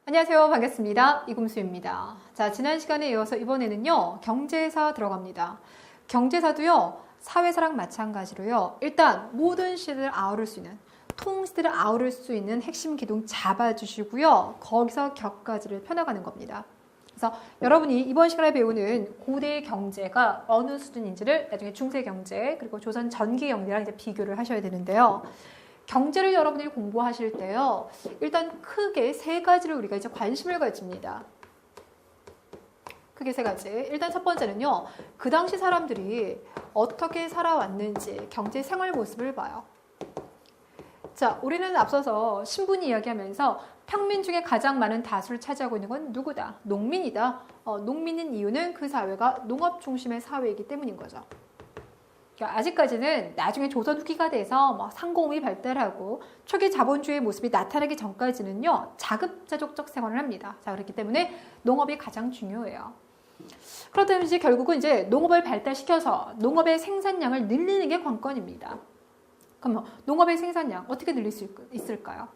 안녕하세요. 반갑습니다. 이금수입니다. 자, 지난 시간에 이어서 이번에는요, 경제사 들어갑니다. 경제사도요, 사회사랑 마찬가지로요, 일단 모든 시대를 아우를 수 있는, 통시대를 아우를 수 있는 핵심 기둥 잡아주시고요, 거기서 격가지를 펴나가는 겁니다. 그래서 여러분이 이번 시간에 배우는 고대 경제가 어느 수준인지를 나중에 중세 경제, 그리고 조선 전기 경제랑 이제 비교를 하셔야 되는데요. 경제를 여러분들이 공부하실 때요, 일단 크게 세 가지를 우리가 이제 관심을 가집니다. 크게 세 가지. 일단 첫 번째는요, 그 당시 사람들이 어떻게 살아왔는지 경제 생활 모습을 봐요. 자, 우리는 앞서서 신분이 이야기하면서 평민 중에 가장 많은 다수를 차지하고 있는 건 누구다? 농민이다. 농민인 이유는 그 사회가 농업 중심의 사회이기 때문인 거죠. 그러니까 아직까지는 나중에 조선 후기가 돼서 상공업이 발달하고 초기 자본주의의 모습이 나타나기 전까지는요, 자급자족적 생활을 합니다. 자, 그렇기 때문에 농업이 가장 중요해요. 그렇다면 이제 결국은 이제 농업을 발달시켜서 농업의 생산량을 늘리는 게 관건입니다. 그럼 농업의 생산량 어떻게 늘릴 수 있을까요?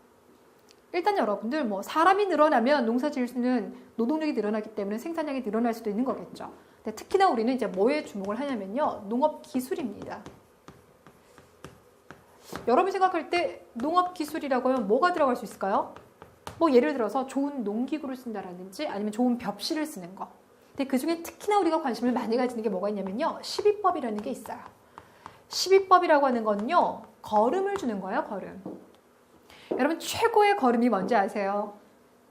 일단 여러분들 사람이 늘어나면 농사 지을 수 있는 노동력이 늘어나기 때문에 생산량이 늘어날 수도 있는 거겠죠. 근데 특히나 우리는 이제 뭐에 주목을 하냐면요, 농업 기술입니다. 여러분이 생각할 때 농업 기술이라고 하면 뭐가 들어갈 수 있을까요? 예를 들어서 좋은 농기구를 쓴다라든지 아니면 좋은 벽실을 쓰는 거. 근데 그 중에 특히나 우리가 관심을 많이 가지는 게 뭐가 있냐면요, 시비법이라는 게 있어요. 시비법이라고 하는 건요, 거름을 주는 거예요, 거름. 여러분 최고의 거름이 뭔지 아세요?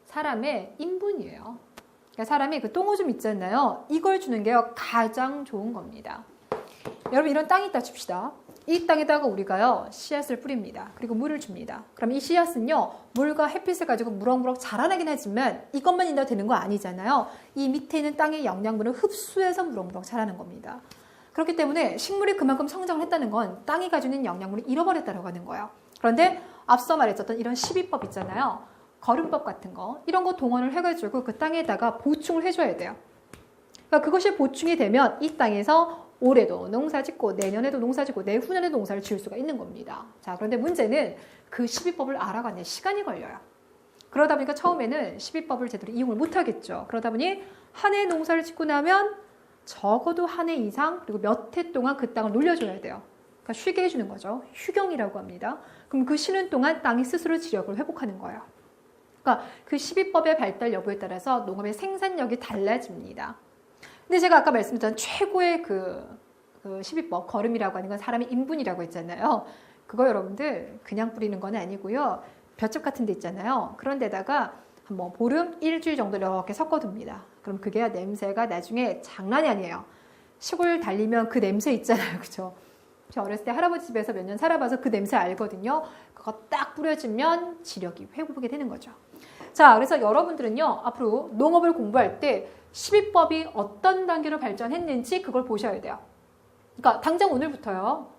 사람의 인분이에요. 그러니까 사람이 그 똥오줌 있잖아요. 이걸 주는 게 가장 좋은 겁니다. 여러분 이런 땅이 있다 칩시다. 이 땅에다가 우리가요, 씨앗을 뿌립니다. 그리고 물을 줍니다. 그럼 이 씨앗은요, 물과 햇빛을 가지고 무럭무럭 자라나긴 하지만 이것만 있어도 되는 거 아니잖아요. 이 밑에 있는 땅의 영양분을 흡수해서 무럭무럭 자라는 겁니다. 그렇기 때문에 식물이 그만큼 성장을 했다는 건 땅이 가지고 있는 영양분을 잃어버렸다고 하는 거예요. 그런데 앞서 말했었던 이런 시비법 있잖아요. 거름법 같은 거, 이런 거 동원을 해가지고 그 땅에다가 보충을 해줘야 돼요. 그러니까 그것이 보충이 되면 이 땅에서 올해도 농사 짓고 내년에도 농사 짓고 내후년에도 농사를 지을 수가 있는 겁니다. 자, 그런데 문제는 그 시비법을 알아가는 시간이 걸려요. 그러다 보니까 처음에는 시비법을 제대로 이용을 못하겠죠. 그러다 보니 한 해 농사를 짓고 나면 적어도 한 해 이상 그리고 몇 해 동안 그 땅을 놀려줘야 돼요. 그러니까 쉬게 해주는 거죠. 휴경이라고 합니다. 그럼 그 쉬는 동안 땅이 스스로 지력을 회복하는 거예요. 그러니까 그 시비법의 발달 여부에 따라서 농업의 생산력이 달라집니다. 근데 제가 아까 말씀드렸던 최고의 그 시비법, 거름이라고 하는 건 사람의 인분이라고 했잖아요. 그거 여러분들 그냥 뿌리는 건 아니고요. 볏짚 같은 데 있잖아요. 그런 데다가 보름, 일주일 정도 이렇게 섞어둡니다. 그럼 그게 냄새가 나중에 장난이 아니에요. 시골 달리면 그 냄새 있잖아요. 그죠? 저 어렸을 때 할아버지 집에서 몇 년 살아봐서 그 냄새 알거든요. 그거 딱 뿌려주면 지력이 회복이 되는 거죠. 자, 그래서 여러분들은요, 앞으로 농업을 공부할 때 시비법이 어떤 단계로 발전했는지 그걸 보셔야 돼요. 그러니까 당장 오늘부터요,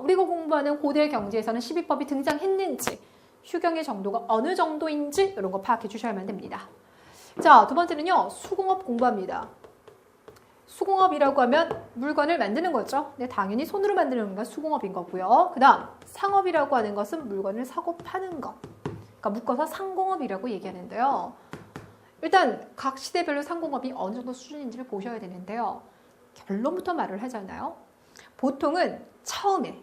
우리가 공부하는 고대 경제에서는 시비법이 등장했는지, 휴경의 정도가 어느 정도인지 이런 거 파악해 주셔야만 됩니다. 자, 두 번째는요, 수공업 공부합니다. 수공업이라고 하면 물건을 만드는 거죠. 근데 당연히 손으로 만드는 건 수공업인 거고요. 그 다음 상업이라고 하는 것은 물건을 사고 파는 것. 그러니까 묶어서 상공업이라고 얘기하는데요. 일단 각 시대별로 상공업이 어느 정도 수준인지를 보셔야 되는데요. 결론부터 말을 하잖아요. 보통은 처음에,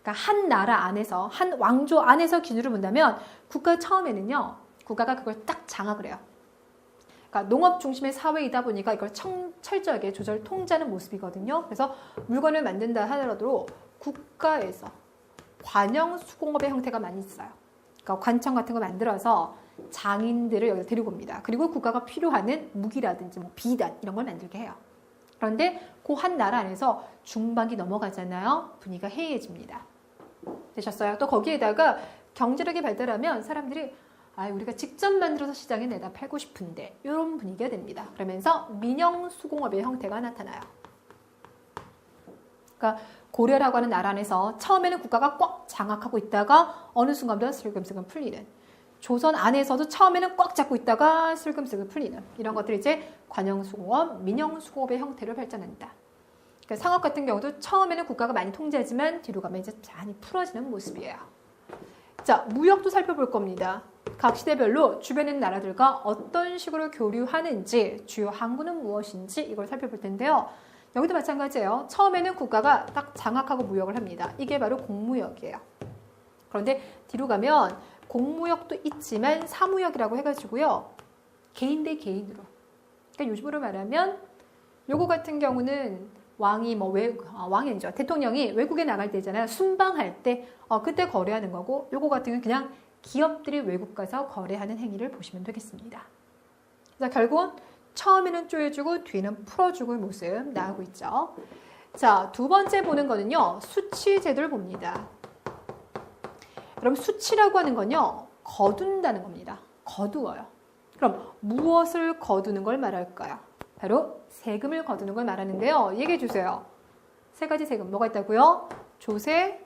그러니까 한 나라 안에서, 한 왕조 안에서 기준으로 본다면 국가 처음에는요, 국가가 그걸 딱 장악을 해요. 그러니까 농업 중심의 사회이다 보니까 이걸 철저하게 조절 통제하는 모습이거든요. 그래서 물건을 만든다 하더라도 국가에서 관영 수공업의 형태가 많이 있어요. 그러니까 관청 같은 거 만들어서 장인들을 여기 데리고 옵니다. 그리고 국가가 필요하는 무기라든지 비단 이런 걸 만들게 해요. 그런데 그 한 나라 안에서 중반기 넘어가잖아요. 분위기가 해이해집니다. 되셨어요? 또 거기에다가 경제력이 발달하면 사람들이 우리가 직접 만들어서 시장에 내다 팔고 싶은데 이런 분위기가 됩니다. 그러면서 민영 수공업의 형태가 나타나요. 그러니까 고려라고 하는 나라 안에서 처음에는 국가가 꽉 장악하고 있다가 어느 순간부터 슬금슬금 풀리는, 조선 안에서도 처음에는 꽉 잡고 있다가 슬금슬금 풀리는 이런 것들이 이제 관영수공업, 민영수공업의 형태로 발전한다. 그러니까 상업 같은 경우도 처음에는 국가가 많이 통제하지만 뒤로 가면 이제 많이 풀어지는 모습이에요. 자, 무역도 살펴볼 겁니다. 각 시대별로 주변에 있는 나라들과 어떤 식으로 교류하는지, 주요 항구는 무엇인지 이걸 살펴볼 텐데요. 여기도 마찬가지예요. 처음에는 국가가 딱 장악하고 무역을 합니다. 이게 바로 공무역이에요. 그런데 뒤로 가면 공무역도 있지만 사무역이라고 해가지고요. 개인 대 개인으로. 그러니까 요즘으로 말하면 요거 같은 경우는 왕이 왕이 아니죠. 대통령이 외국에 나갈 때잖아요. 순방할 때 그때 거래하는 거고, 요거 같은 경우는 그냥 기업들이 외국 가서 거래하는 행위를 보시면 되겠습니다. 그래서 결국은 처음에는 쪼여주고 뒤에는 풀어주고의 모습 나오고 있죠. 자, 두 번째 보는 거는요. 수치 제도를 봅니다. 그럼 수치라고 하는 건요. 거둔다는 겁니다. 거두어요. 그럼 무엇을 거두는 걸 말할까요? 바로 세금을 거두는 걸 말하는데요. 얘기해 주세요. 세 가지 세금 뭐가 있다고요? 조세,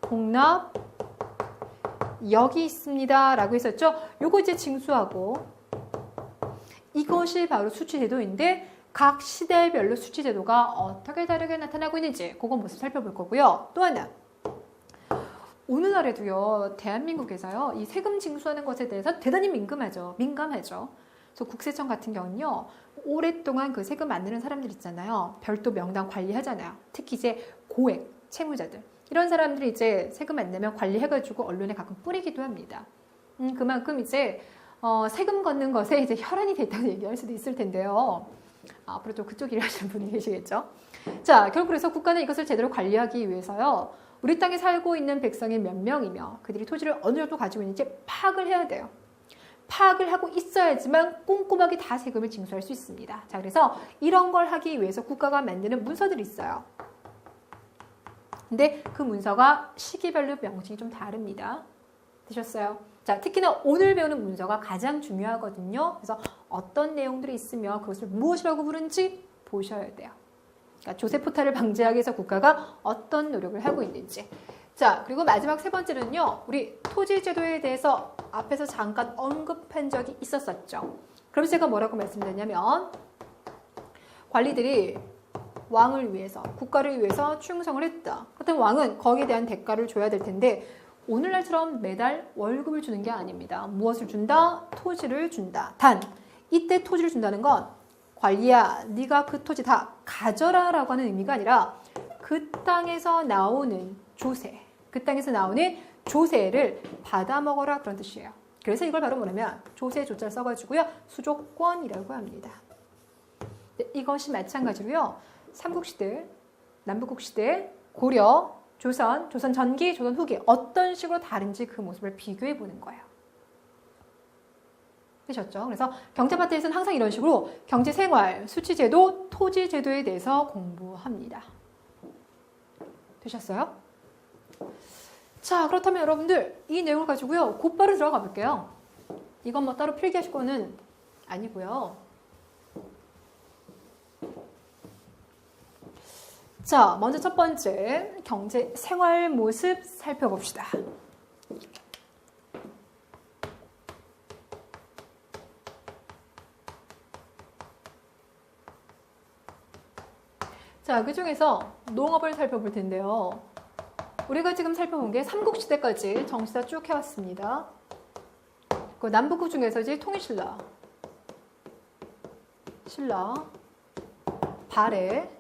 공납, 여기 있습니다. 라고 했었죠. 요거 이제 징수하고 이것이 바로 수치제도인데 각 시대별로 수치제도가 어떻게 다르게 나타나고 있는지 그거 모습 살펴볼 거고요. 또 하나. 오늘날에도요. 대한민국에서요. 이 세금 징수하는 것에 대해서 대단히 민감하죠. 그래서 국세청 같은 경우는요. 오랫동안 그 세금 만드는 사람들 있잖아요. 별도 명단 관리하잖아요. 특히 이제 고액 채무자들. 이런 사람들이 이제 세금 안 내면 관리해가지고 언론에 가끔 뿌리기도 합니다. 그만큼 이제 세금 걷는 것에 이제 혈안이 됐다고 얘기할 수도 있을 텐데요. 앞으로도 그쪽 일을 하시는 분이 계시겠죠. 자, 결국 그래서 국가는 이것을 제대로 관리하기 위해서요. 우리 땅에 살고 있는 백성이 몇 명이며 그들이 토지를 어느 정도 가지고 있는지 파악을 해야 돼요. 파악을 하고 있어야지만 꼼꼼하게 다 세금을 징수할 수 있습니다. 자, 그래서 이런 걸 하기 위해서 국가가 만드는 문서들이 있어요. 근데 그 문서가 시기별로 명칭이 좀 다릅니다. 되셨어요? 자, 특히나 오늘 배우는 문서가 가장 중요하거든요. 그래서 어떤 내용들이 있으며 그것을 무엇이라고 부르는지 보셔야 돼요. 그러니까 조세 포탈을 방지하기 위해서 국가가 어떤 노력을 하고 있는지. 자, 그리고 마지막 세 번째는요. 우리 토지제도에 대해서 앞에서 잠깐 언급한 적이 있었었죠. 그럼 제가 뭐라고 말씀드렸냐면 관리들이 왕을 위해서, 국가를 위해서 충성을 했다. 그렇다면 왕은 거기에 대한 대가를 줘야 될 텐데 오늘날처럼 매달 월급을 주는 게 아닙니다. 무엇을 준다? 토지를 준다. 단, 이때 토지를 준다는 건 관리야, 네가 그 토지 다 가져라 라고 하는 의미가 아니라 그 땅에서 나오는 조세, 그 땅에서 나오는 조세를 받아먹어라 그런 뜻이에요. 그래서 이걸 바로 뭐냐면 조세 조자를 써가지고요. 수조권이라고 합니다. 이것이 마찬가지로요. 삼국시대, 남북국시대, 고려, 조선, 조선 전기, 조선 후기 어떤 식으로 다른지 그 모습을 비교해 보는 거예요. 되셨죠? 그래서 경제파트에서는 항상 이런 식으로 경제생활, 수치제도, 토지제도에 대해서 공부합니다. 되셨어요? 자, 그렇다면 여러분들 이 내용을 가지고요. 곧바로 들어가 볼게요. 이건 뭐 따로 필기하실 거는 아니고요. 자, 먼저 첫 번째 경제 생활 모습 살펴봅시다. 자, 그 중에서 농업을 살펴볼 텐데요. 우리가 지금 살펴본 게 삼국시대까지 정시다 쭉 해왔습니다. 그 남북국 중에서 이제 통일신라, 신라, 발해,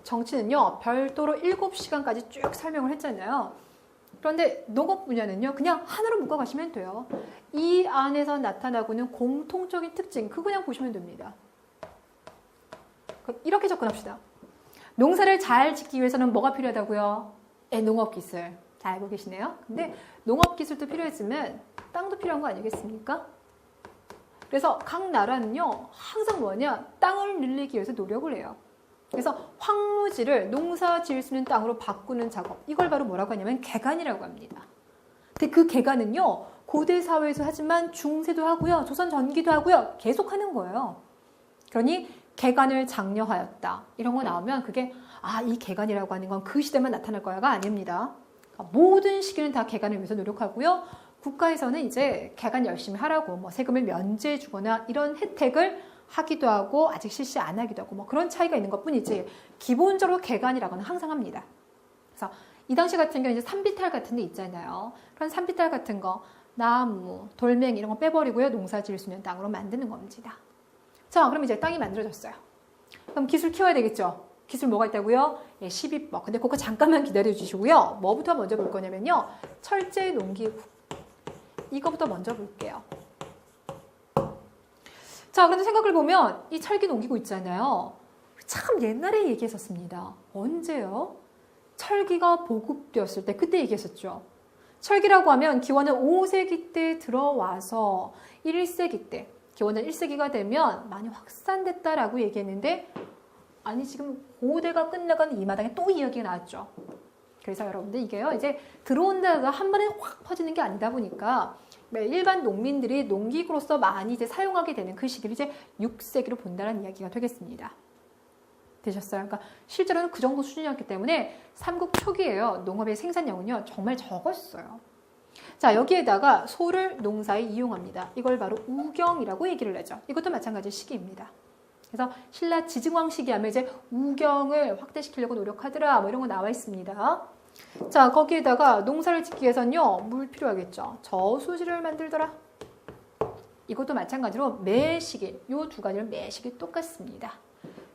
정치는요, 별도로 7시간까지 쭉 설명을 했잖아요. 그런데 농업 분야는요, 그냥 하나로 묶어가시면 돼요. 이 안에서 나타나고 있는 공통적인 특징, 그거 그냥 보시면 됩니다. 그럼 이렇게 접근합시다. 농사를 잘 짓기 위해서는 뭐가 필요하다고요? 농업기술. 잘 알고 계시네요. 근데 농업기술도 필요했으면 땅도 필요한 거 아니겠습니까? 그래서 각 나라는요, 항상 뭐냐? 땅을 늘리기 위해서 노력을 해요. 그래서 황무지를 농사 지을 수 있는 땅으로 바꾸는 작업, 이걸 바로 뭐라고 하냐면 개간이라고 합니다. 근데 그 개간은요, 고대 사회에서 하지만 중세도 하고요, 조선 전기도 하고요, 계속 하는 거예요. 그러니 개간을 장려하였다, 이런 거 나오면 그게 이 개간이라고 하는 건 그 시대만 나타날 거야가 아닙니다. 모든 시기는 다 개간을 위해서 노력하고요. 국가에서는 이제 개간 열심히 하라고 뭐 세금을 면제해 주거나 이런 혜택을 하기도 하고 아직 실시 안 하기도 하고 뭐 그런 차이가 있는 것 뿐이지 기본적으로 개간이라고는 항상 합니다. 그래서 이 당시 같은 경우는 이제 산비탈 같은 데 있잖아요. 그런 산비탈 같은 거, 나무, 돌멩이 이런 거 빼버리고요. 농사 지을 수 있는 땅으로 만드는 겁니다. 자, 그럼 이제 땅이 만들어졌어요. 그럼 기술 키워야 되겠죠? 기술 뭐가 있다고요? 예, 12법. 근데 그거 잠깐만 기다려 주시고요. 뭐부터 먼저 볼 거냐면요. 철제 농기구. 이거부터 먼저 볼게요. 자, 그런데 생각을 보면 이 철기 농기구 있잖아요. 참 옛날에 얘기했었습니다. 언제요? 철기가 보급되었을 때 그때 얘기했었죠. 철기라고 하면 기원은 5세기 때 들어와서 1세기 때 기원은 1세기가 되면 많이 확산됐다라고 얘기했는데 아니 지금 고대가 끝나가는 이 마당에 또 이야기가 나왔죠. 그래서 여러분들 이게요 이제 들어온다가 한 번에 확 퍼지는 게 아니다 보니까 일반 농민들이 농기구로서 많이 이제 사용하게 되는 그 시기를 이제 6세기로 본다는 이야기가 되겠습니다. 되셨어요? 그러니까 실제로는 그 정도 수준이었기 때문에 삼국 초기에요. 농업의 생산량은요 정말 적었어요. 자, 여기에다가 소를 농사에 이용합니다. 이걸 바로 우경이라고 얘기를 하죠. 이것도 마찬가지 시기입니다. 그래서 신라 지증왕 시기 하면 이제 우경을 확대시키려고 노력하더라 뭐 이런 거 나와 있습니다. 자, 거기에다가 농사를 짓기 위해서는요 물 필요하겠죠. 저수지를 만들더라. 이것도 마찬가지로 매시기, 요 두 가지는 매시기 똑같습니다.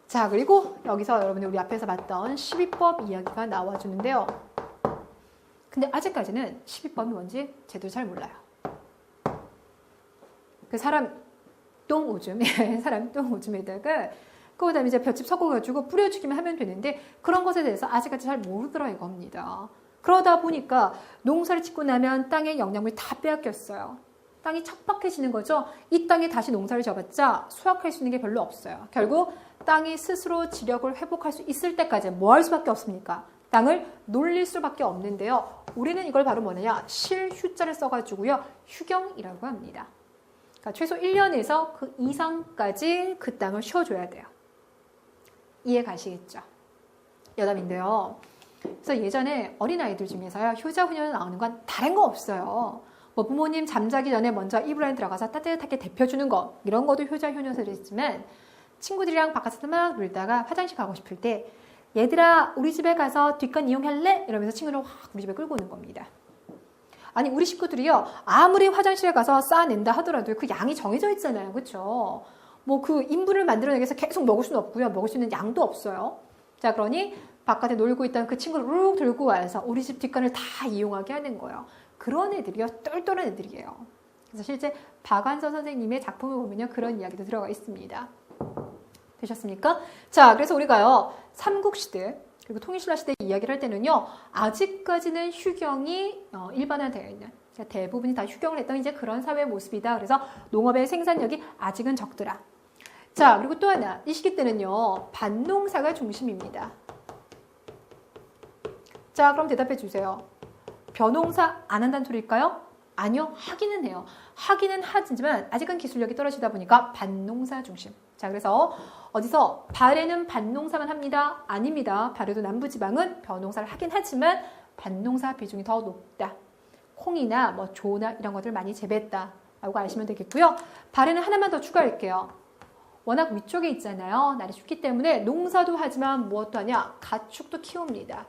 자, 그리고 여기서 여러분들 우리 앞에서 봤던 12법 이야기가 나와주는데요. 근데 아직까지는 12법이 뭔지 제대로 잘 몰라요. 그 사람 똥오줌에다가 그다음에 이제 볏짚 섞어가지고 뿌려주기만 하면 되는데 그런 것에 대해서 아직까지 잘 모르더라 이겁니다. 그러다 보니까 농사를 짓고 나면 땅의 영양분이 다 빼앗겼어요. 땅이 척박해지는 거죠. 이 땅에 다시 농사를 져봤자 수확할 수 있는 게 별로 없어요. 결국 땅이 스스로 지력을 회복할 수 있을 때까지 뭐 할 수밖에 없습니까? 땅을 놀릴 수밖에 없는데요. 우리는 이걸 바로 뭐냐? 실휴자를 써가지고요. 휴경이라고 합니다. 그러니까 최소 1년에서 그 이상까지 그 땅을 쉬어줘야 돼요. 이해 가시겠죠? 여담인데요. 그래서 예전에 어린아이들 중에서요. 효자, 훈련 나오는 건 다른 거 없어요. 뭐 부모님 잠자기 전에 먼저 이불 안에 들어가서 따뜻하게 데펴주는 거 이런 것도 효자, 효녀설이지만 친구들이랑 바깥에서 막 놀다가 화장실 가고 싶을 때 얘들아 우리 집에 가서 뒷간 이용할래? 이러면서 친구를 확 우리 집에 끌고 오는 겁니다. 아니 우리 식구들이요 아무리 화장실에 가서 쌓아낸다 하더라도 그 양이 정해져 있잖아요. 그렇죠? 뭐 그 인분을 만들어내기 위해서 계속 먹을 수는 없고요. 먹을 수 있는 양도 없어요. 자, 그러니 바깥에 놀고 있던 그 친구를 룩 들고 와서 우리 집 뒷간을 다 이용하게 하는 거예요. 그런 애들이요. 똘똘한 애들이에요. 그래서 실제 박완서 선생님의 작품을 보면요. 그런 이야기도 들어가 있습니다. 되셨습니까? 자, 그래서 우리가요. 삼국시대 그리고 통일신라 시대 이야기를 할 때는요. 아직까지는 휴경이 일반화되어 있는 대부분이 다 휴경을 했던 이제 그런 사회의 모습이다. 그래서 농업의 생산력이 아직은 적더라. 자, 그리고 또 하나. 이 시기 때는요. 밭농사가 중심입니다. 자, 그럼 대답해 주세요. 벼농사 안 한다는 소리일까요? 아니요. 하기는 해요. 하기는 하지만 아직은 기술력이 떨어지다 보니까 밭농사 중심. 자, 그래서 어디서 발에는 밭농사만 합니다. 아닙니다. 발에도 남부지방은 벼농사를 하긴 하지만 밭농사 비중이 더 높다. 콩이나 뭐 조나 이런 것들 많이 재배했다라고 아시면 되겠고요. 발에는 하나만 더 추가할게요. 워낙 위쪽에 있잖아요. 날이 춥기 때문에 농사도 하지만 무엇도 하냐? 가축도 키웁니다.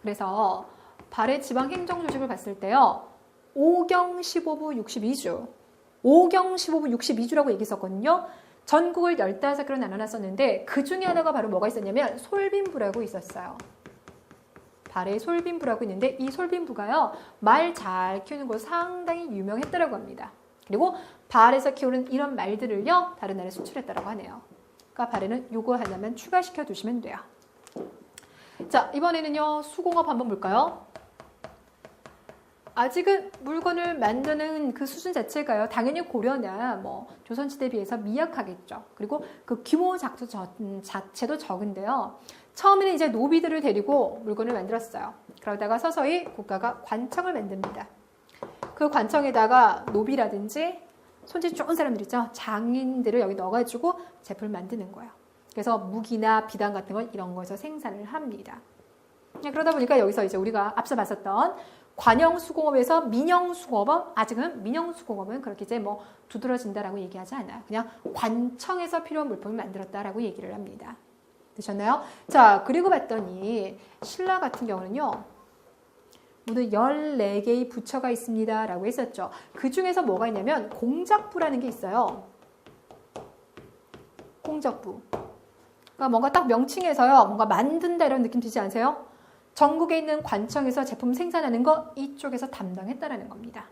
그래서 발의 지방 행정 조직을 봤을 때요. 5경 15부 62주. 5경 15부 62주라고 얘기했었거든요. 전국을 15개로 나눠놨었는데 그 중에 하나가 바로 뭐가 있었냐면 솔빈부라고 있었어요. 발에 솔빈부라고 있는데 이 솔빈부가요. 말 잘 키우는 곳 상당히 유명했다라고 합니다. 그리고 발에서 키우는 이런 말들을요. 다른 나라에 수출했다라고 하네요. 그러니까 발에는 요거 하나만 추가시켜 두시면 돼요. 자, 이번에는요. 수공업 한번 볼까요? 아직은 물건을 만드는 그 수준 자체가요. 당연히 고려나 뭐 조선시대에 비해서 미약하겠죠. 그리고 그 규모 자체도 적은데요. 처음에는 이제 노비들을 데리고 물건을 만들었어요. 그러다가 서서히 국가가 관청을 만듭니다. 그 관청에다가 노비라든지 손짓 좋은 사람들 있죠. 장인들을 여기 넣어가지고 제품을 만드는 거예요. 그래서 무기나 비단 같은 걸 이런 거에서 생산을 합니다. 그러다 보니까 여기서 이제 우리가 앞서 봤었던 관영수공업에서 민영수공업, 아직은 민영수공업은 그렇게 이제 뭐 두드러진다라고 얘기하지 않아요. 그냥 관청에서 필요한 물품을 만들었다라고 얘기를 합니다. 되셨나요? 자, 그리고 봤더니 신라 같은 경우는요. 모두 14개의 부처가 있습니다. 라고 했었죠. 그 중에서 뭐가 있냐면 공작부라는 게 있어요. 공작부. 그러니까 뭔가 딱 명칭에서요. 뭔가 만든다 이런 느낌 드지 않으세요? 전국에 있는 관청에서 제품 생산하는 거 이쪽에서 담당했다라는 겁니다.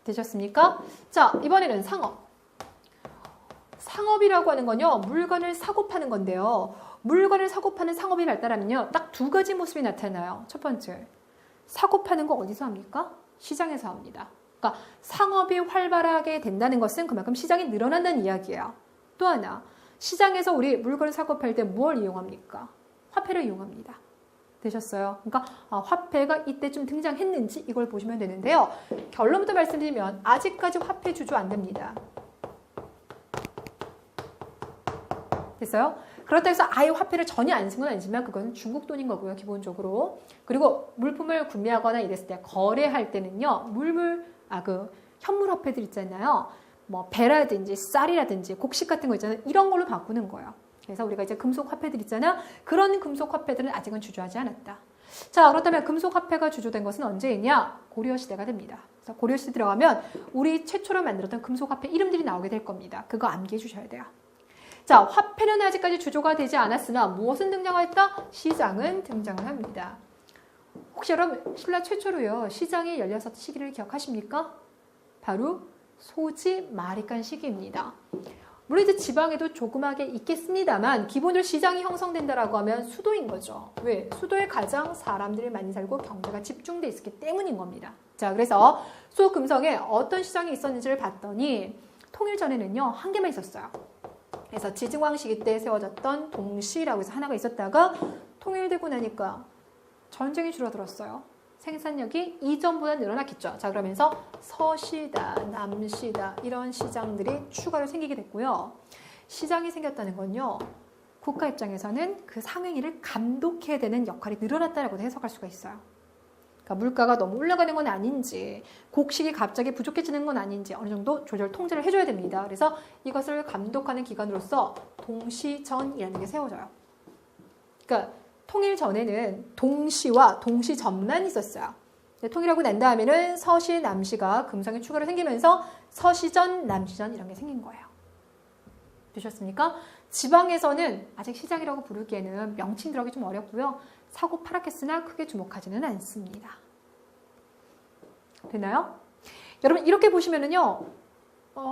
되셨습니까? 자, 이번에는 상업. 상업이라고 하는 건요. 물건을 사고 파는 건데요. 물건을 사고 파는 상업이 발달하면요. 딱 두 가지 모습이 나타나요. 첫 번째, 사고 파는 거 어디서 합니까? 시장에서 합니다. 그러니까 상업이 활발하게 된다는 것은 그만큼 시장이 늘어난다는 이야기예요. 또 하나, 시장에서 우리 물건을 사고 팔 때 뭘 이용합니까? 화폐를 이용합니다. 되셨어요? 그러니까 화폐가 이때쯤 등장했는지 이걸 보시면 되는데요. 결론부터 말씀드리면 아직까지 화폐 주조 안 됩니다. 됐어요? 그렇다고 해서 아예 화폐를 전혀 안 쓴 건 아니지만 그건 중국 돈인 거고요. 기본적으로. 그리고 물품을 구매하거나 이랬을 때 거래할 때는요. 현물 화폐들 있잖아요. 뭐 배라든지 쌀이라든지 곡식 같은 거 있잖아요. 이런 걸로 바꾸는 거예요. 그래서 우리가 이제 금속 화폐들 있잖아요. 그런 금속 화폐들은 아직은 주조하지 않았다. 자, 그렇다면 금속 화폐가 주조된 것은 언제이냐? 고려 시대가 됩니다. 그래서 고려 시대 들어가면 우리 최초로 만들었던 금속 화폐 이름들이 나오게 될 겁니다. 그거 암기해 주셔야 돼요. 자, 화폐는 아직까지 주조가 되지 않았으나 무엇은 등장하였다? 시장은 등장을 합니다. 혹시 여러분 신라 최초로요 시장이 열렸었던 시기를 기억하십니까? 바로 소지 마리간 시기입니다. 물론 이제 지방에도 조그맣게 있겠습니다만 기본적으로 시장이 형성된다라고 하면 수도인 거죠. 왜? 수도에 가장 사람들이 많이 살고 경제가 집중돼 있었기 때문인 겁니다. 자, 그래서 소금성에 어떤 시장이 있었는지를 봤더니 통일 전에는요 한 개만 있었어요. 그래서 지증왕 시기 때 세워졌던 동시라고 해서 하나가 있었다가 통일되고 나니까 전쟁이 줄어들었어요. 생산력이 이전보다 늘어났겠죠. 자, 그러면서 서시다, 남시다 이런 시장들이 추가로 생기게 됐고요. 시장이 생겼다는 건요. 국가 입장에서는 그 상행위를 감독해야 되는 역할이 늘어났다라고 해석할 수가 있어요. 그러니까 물가가 너무 올라가는 건 아닌지 곡식이 갑자기 부족해지는 건 아닌지 어느 정도 조절 통제를 해줘야 됩니다. 그래서 이것을 감독하는 기관으로서 동시전이라는 게 세워져요. 그러니까 통일 전에는 동시와 동시전만 있었어요. 통일하고 난 다음에는 서시, 남시가 금성에 추가로 생기면서 서시전, 남시전 이런 게 생긴 거예요. 되셨습니까? 지방에서는 아직 시장이라고 부르기에는 명칭 들어가기 좀 어렵고요. 사고 파랗겠으나 크게 주목하지는 않습니다. 되나요? 여러분 이렇게 보시면은요.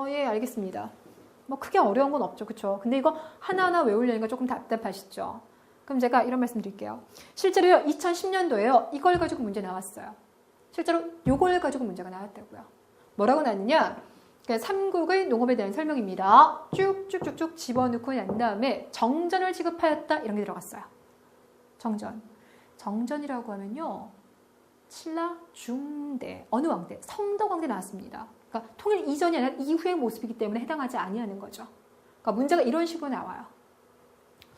예, 알겠습니다. 뭐 크게 어려운 건 없죠. 그렇죠? 근데 이거 하나하나 외우려니까 조금 답답하시죠? 그럼 제가 이런 말씀 드릴게요. 실제로요. 2010년도에요. 이걸 가지고 문제 나왔어요. 실제로 이걸 가지고 문제가 나왔다고요. 뭐라고 나왔느냐? 그러니까 삼국의 농업에 대한 설명입니다. 쭉쭉쭉쭉 집어넣고 난 다음에 정전을 지급하였다. 이런 게 들어갔어요. 정전. 정전이라고 하면요. 신라 중대, 어느 왕대? 성덕왕대 나왔습니다. 그러니까 통일 이전이 아니라 이후의 모습이기 때문에 해당하지 아니하는 거죠. 그러니까 문제가 이런 식으로 나와요.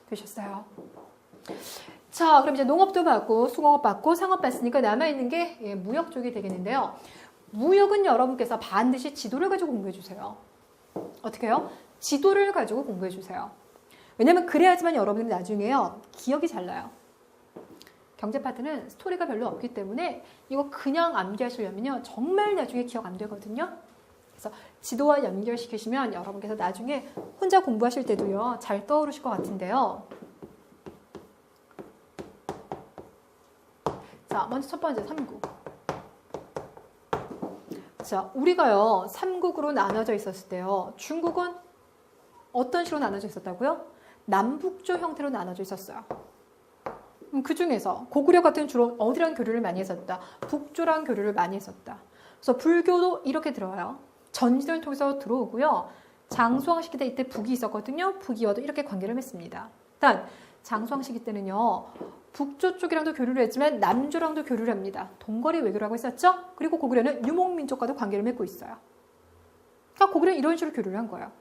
되셨어요? 자, 그럼 이제 농업도 받고 수공업 받고 상업 받으니까 남아있는 게 무역 쪽이 되겠는데요. 무역은 여러분께서 반드시 지도를 가지고 공부해 주세요. 어떻게 해요? 지도를 가지고 공부해 주세요. 왜냐면 그래야지만 여러분들이 나중에요. 기억이 잘 나요. 경제 파트는 스토리가 별로 없기 때문에 이거 그냥 암기하시려면요. 정말 나중에 기억 안 되거든요. 그래서 지도와 연결시키시면 여러분께서 나중에 혼자 공부하실 때도요. 잘 떠오르실 것 같은데요. 자, 먼저 첫 번째 삼국. 자, 우리가요. 삼국으로 나눠져 있었을 때요. 중국은 어떤 식으로 나눠져 있었다고요? 남북조 형태로 나눠져 있었어요. 그 중에서 고구려 같은 주로 어디랑 교류를 많이 했었다? 북조랑 교류를 많이 했었다. 그래서 불교도 이렇게 들어와요. 전진을 통해서 들어오고요. 장수왕 시기 때 이때 북이 있었거든요. 북이와도 이렇게 관계를 맺습니다. 일단 장수왕 시기 때는요. 북조 쪽이랑도 교류를 했지만 남조랑도 교류를 합니다. 동거리 외교를 하고 있었죠. 그리고 고구려는 유목민족과도 관계를 맺고 있어요. 그러니까 고구려는 이런 식으로 교류를 한 거예요.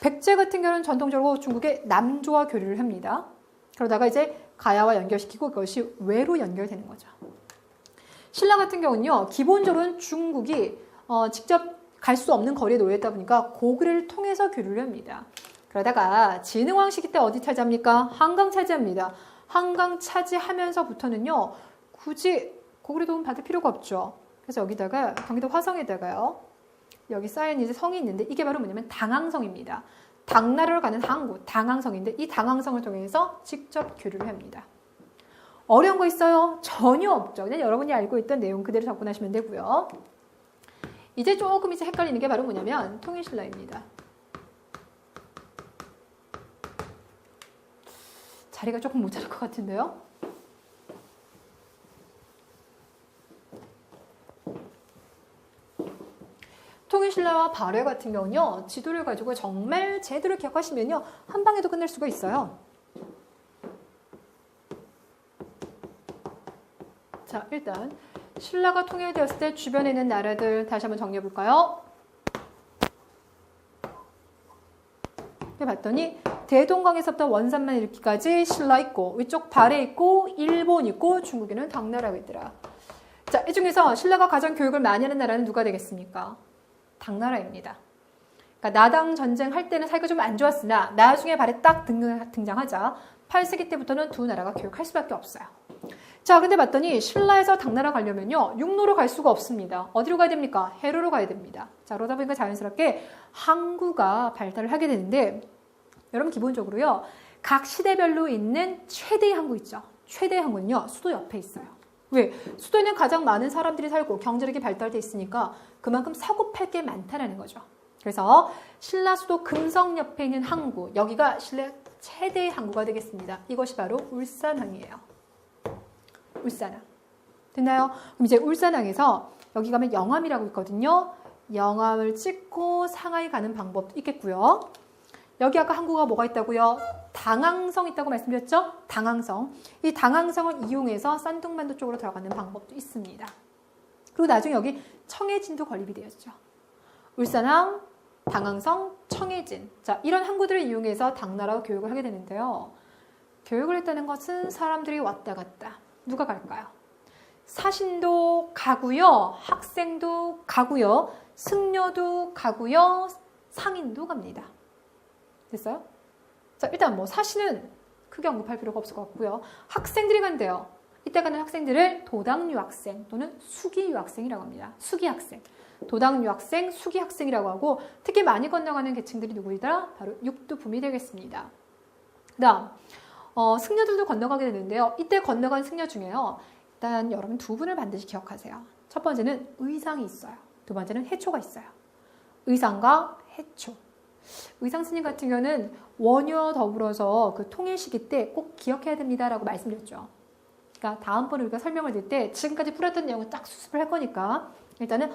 백제 같은 경우는 전통적으로 중국의 남조와 교류를 합니다. 그러다가 이제 가야와 연결시키고 그것이 외로 연결되는 거죠. 신라 같은 경우는요. 기본적으로는 중국이 직접 갈 수 없는 거리에 놓여 있다 보니까 고구려를 통해서 교류를 합니다. 그러다가 진흥왕 시기 때 어디 차지합니까? 한강 차지합니다. 한강 차지하면서부터는요. 굳이 고구려 도움 받을 필요가 없죠. 그래서 여기다가 경기도 화성에다가요. 여기 쌓인 이제 성이 있는데 이게 바로 뭐냐면 당항성입니다. 당나라로 가는 항구, 당항성인데 이 당항성을 통해서 직접 교류를 합니다. 어려운 거 있어요? 전혀 없죠. 그냥 여러분이 알고 있던 내용 그대로 접근하시면 되고요. 이제 조금 이제 헷갈리는 게 바로 뭐냐면 통일신라입니다. 자리가 조금 모자랄 것 같은데요. 통일신라와 발해 같은 경우는요. 지도를 가지고 정말 제대로 기억하시면요. 한 방에도 끝낼 수가 있어요. 자, 일단 신라가 통일되었을 때 주변에 있는 나라들 다시 한번 정리해 볼까요? 봤더니 대동강에서부터 원산만 이르기까지 신라 있고 위쪽 발해 있고 일본 있고 중국에는 당나라가 있더라. 자, 이 중에서 신라가 가장 교육을 많이 하는 나라는 누가 되겠습니까? 당나라입니다. 그러니까 나당 전쟁 할 때는 사이가 좀 안 좋았으나 나중에 발해 딱 등장하자 8세기 때부터는 두 나라가 교육할 수밖에 없어요. 자, 근데 봤더니 신라에서 당나라 가려면요. 육로로 갈 수가 없습니다. 어디로 가야 됩니까? 해로로 가야 됩니다. 자, 그러다 보니까 자연스럽게 항구가 발달을 하게 되는데 여러분 기본적으로요. 각 시대별로 있는 최대의 항구 있죠. 최대의 항구는요. 수도 옆에 있어요. 왜? 수도에는 가장 많은 사람들이 살고 경제력이 발달돼 있으니까 그만큼 사고 팔 게 많다는 거죠. 그래서 신라 수도 금성 옆에 있는 항구, 여기가 신라 최대의 항구가 되겠습니다. 이것이 바로 울산항이에요. 울산항. 됐나요? 그럼 이제 울산항에서 여기 가면 영암이라고 있거든요. 영암을 찍고 상하이 가는 방법도 있겠고요. 여기 아까 항구가 뭐가 있다고요? 당항성 있다고 말씀드렸죠? 당항성. 이 당항성을 이용해서 산둥만도 쪽으로 들어가는 방법도 있습니다. 그리고 나중에 여기 청해진도 건립이 되었죠. 울산항, 당항성, 청해진. 자, 이런 항구들을 이용해서 당나라와 교육을 하게 되는데요. 교육을 했다는 것은 사람들이 왔다 갔다. 누가 갈까요? 사신도 가고요. 학생도 가고요. 승려도 가고요. 상인도 갑니다. 됐어요? 자, 일단 뭐 사신은 크게 언급할 필요가 없을 것 같고요. 학생들이 간대요. 이때 가는 학생들을 도당유학생 또는 수기유학생이라고 합니다. 수기학생. 도당유학생, 수기학생이라고 하고 특히 많이 건너가는 계층들이 누구이더라? 바로 육두붐이 되겠습니다. 그 다음 승려들도 건너가게 되는데요. 이때 건너간 승려 중에요. 일단 여러분 두 분을 반드시 기억하세요. 첫 번째는 의상이 있어요. 두 번째는 해초가 있어요. 의상과 해초. 의상 스님 같은 경우는 원유와 더불어서 그 통일 시기 때 꼭 기억해야 됩니다라고 말씀드렸죠. 그러니까 다음번에 우리가 설명을 드릴 때 지금까지 풀었던 내용을 딱 수습을 할 거니까 일단은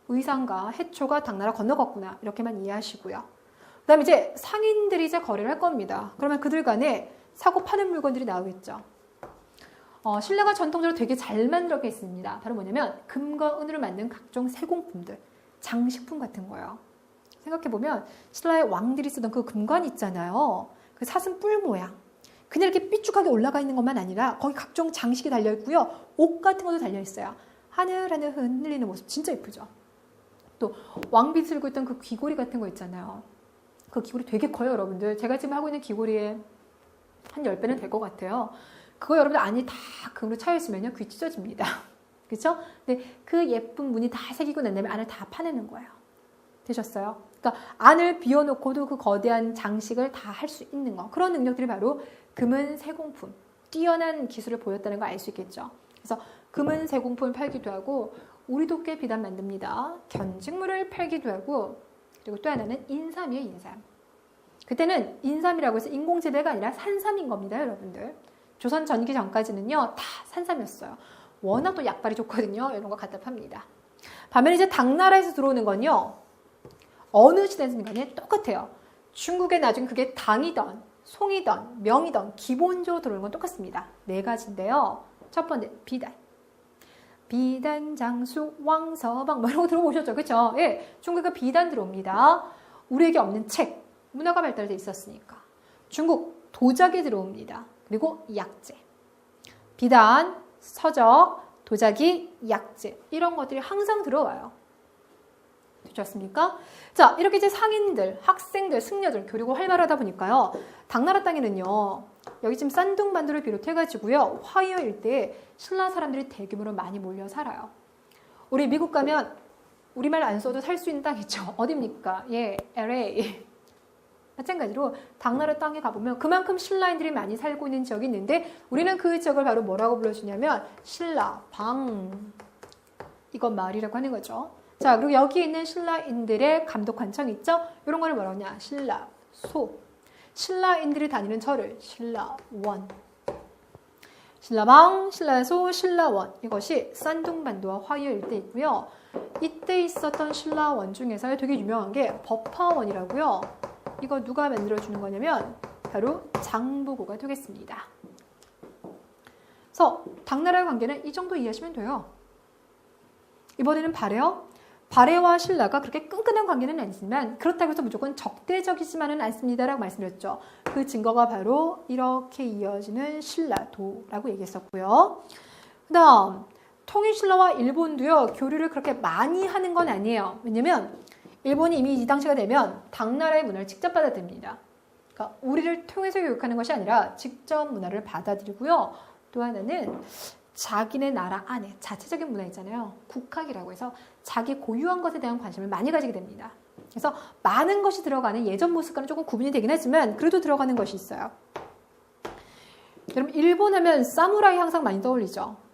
의상과 해초가 당나라 건너갔구나 이렇게만 이해하시고요. 그 다음에 이제 상인들이 이제 거래를 할 겁니다. 그러면 그들 간에 사고 파는 물건들이 나오겠죠. 신라가 전통적으로 되게 잘 만들어 있습니다. 바로 뭐냐면 금과 은으로 만든 각종 세공품들, 장식품 같은 거예요. 생각해보면 신라의 왕들이 쓰던 그 금관 있잖아요. 그 사슴 뿔 모양. 그냥 이렇게 삐쭉하게 올라가 있는 것만 아니라 거기 각종 장식이 달려있고요. 옷 같은 것도 달려있어요. 하늘하늘 흔들리는 모습 진짜 예쁘죠. 또 왕비 들고 있던 그 귀고리 같은 거 있잖아요. 그 귀고리 되게 커요, 여러분들. 제가 지금 하고 있는 귀고리에 한 10배는 될 것 같아요. 그거 여러분들 안이 다 금으로 차여있으면요. 귀 찢어집니다. 그렇죠? 근데 그 예쁜 무늬 다 새기고 난 다음에 안을 다 파내는 거예요. 되셨어요? 그러니까 안을 비워놓고도 그 거대한 장식을 다 할 수 있는 거. 그런 능력들이 바로 금은 세공품, 뛰어난 기술을 보였다는 걸 알 수 있겠죠. 그래서 금은 세공품을 팔기도 하고 우리도 꽤 비단 만듭니다. 견직물을 팔기도 하고 그리고 또 하나는 인삼이에요, 인삼. 그때는 인삼이라고 해서 인공재배가 아니라 산삼인 겁니다, 여러분들. 조선 전기 전까지는요, 다 산삼이었어요. 워낙 또 약발이 좋거든요. 이런 거 갖다 팝니다. 반면에 이제 당나라에서 들어오는 건요, 어느 시대든 간에 똑같아요. 중국에 나중에 그게 당이던, 송이던, 명이던 기본적으로 들어오는 건 똑같습니다. 4가지인데요. 첫 번째, 비단. 비단, 장수, 왕서방 뭐 이런 거 들어보셨죠? 그렇죠? 예, 중국에 비단 들어옵니다. 우리에게 없는 책, 문화가 발달돼 있었으니까. 중국 도자기 들어옵니다. 그리고 약재. 비단, 서적, 도자기, 약재 이런 것들이 항상 들어와요. 좋습니까? 자, 이렇게 이제 상인들, 학생들, 승려들 교류가 활발하다 보니까요. 당나라 땅에는요. 여기 지금 싼둥반도를 비롯해가지고요. 화이어 일대에 신라 사람들이 대규모로 많이 몰려 살아요. 우리 미국 가면 우리말 안 써도 살 수 있는 땅 있죠. 어딥니까? 예, LA. 마찬가지로 당나라 땅에 가보면 그만큼 신라인들이 많이 살고 있는 지역이 있는데 우리는 그 지역을 바로 뭐라고 불러주냐면 신라, 방. 이건 마을이라고 하는 거죠. 자, 그리고 여기 있는 신라인들의 감독 관청 있죠? 이런 거를 뭐라고 하냐? 신라소. 신라인들이 다니는 절을 신라원. 신라방, 신라소, 신라원. 이것이 싼둥반도와 화이어 일대에 있고요. 이때 있었던 신라원 중에서 되게 유명한 게 법화원이라고요. 이거 누가 만들어주는 거냐면 바로 장보고가 되겠습니다. 그래서 당나라의 관계는 이 정도 이해하시면 돼요. 이번에는 발해요. 발해와 신라가 그렇게 끈끈한 관계는 아니지만 그렇다고 해서 무조건 적대적이지만은 않습니다라고 말씀드렸죠. 그 증거가 바로 이렇게 이어지는 신라도라고 얘기했었고요. 그 다음 통일신라와 일본도요. 교류를 그렇게 많이 하는 건 아니에요. 왜냐면 일본이 이미 이 당시가 되면 당나라의 문화를 직접 받아들입니다. 그러니까 우리를 통해서 교육하는 것이 아니라 직접 문화를 받아들이고요. 또 하나는 자기네 나라 안에 자체적인 문화 있잖아요. 국학이라고 해서 자기 고유한 것에 대한 관심을 많이 가지게 됩니다. 그래서 많은 것이 들어가는 예전 모습과는 조금 구분이 되긴 하지만 그래도 들어가는 것이 있어요. 여러분 일본 하면 사무라이 항상 많이 떠올리죠.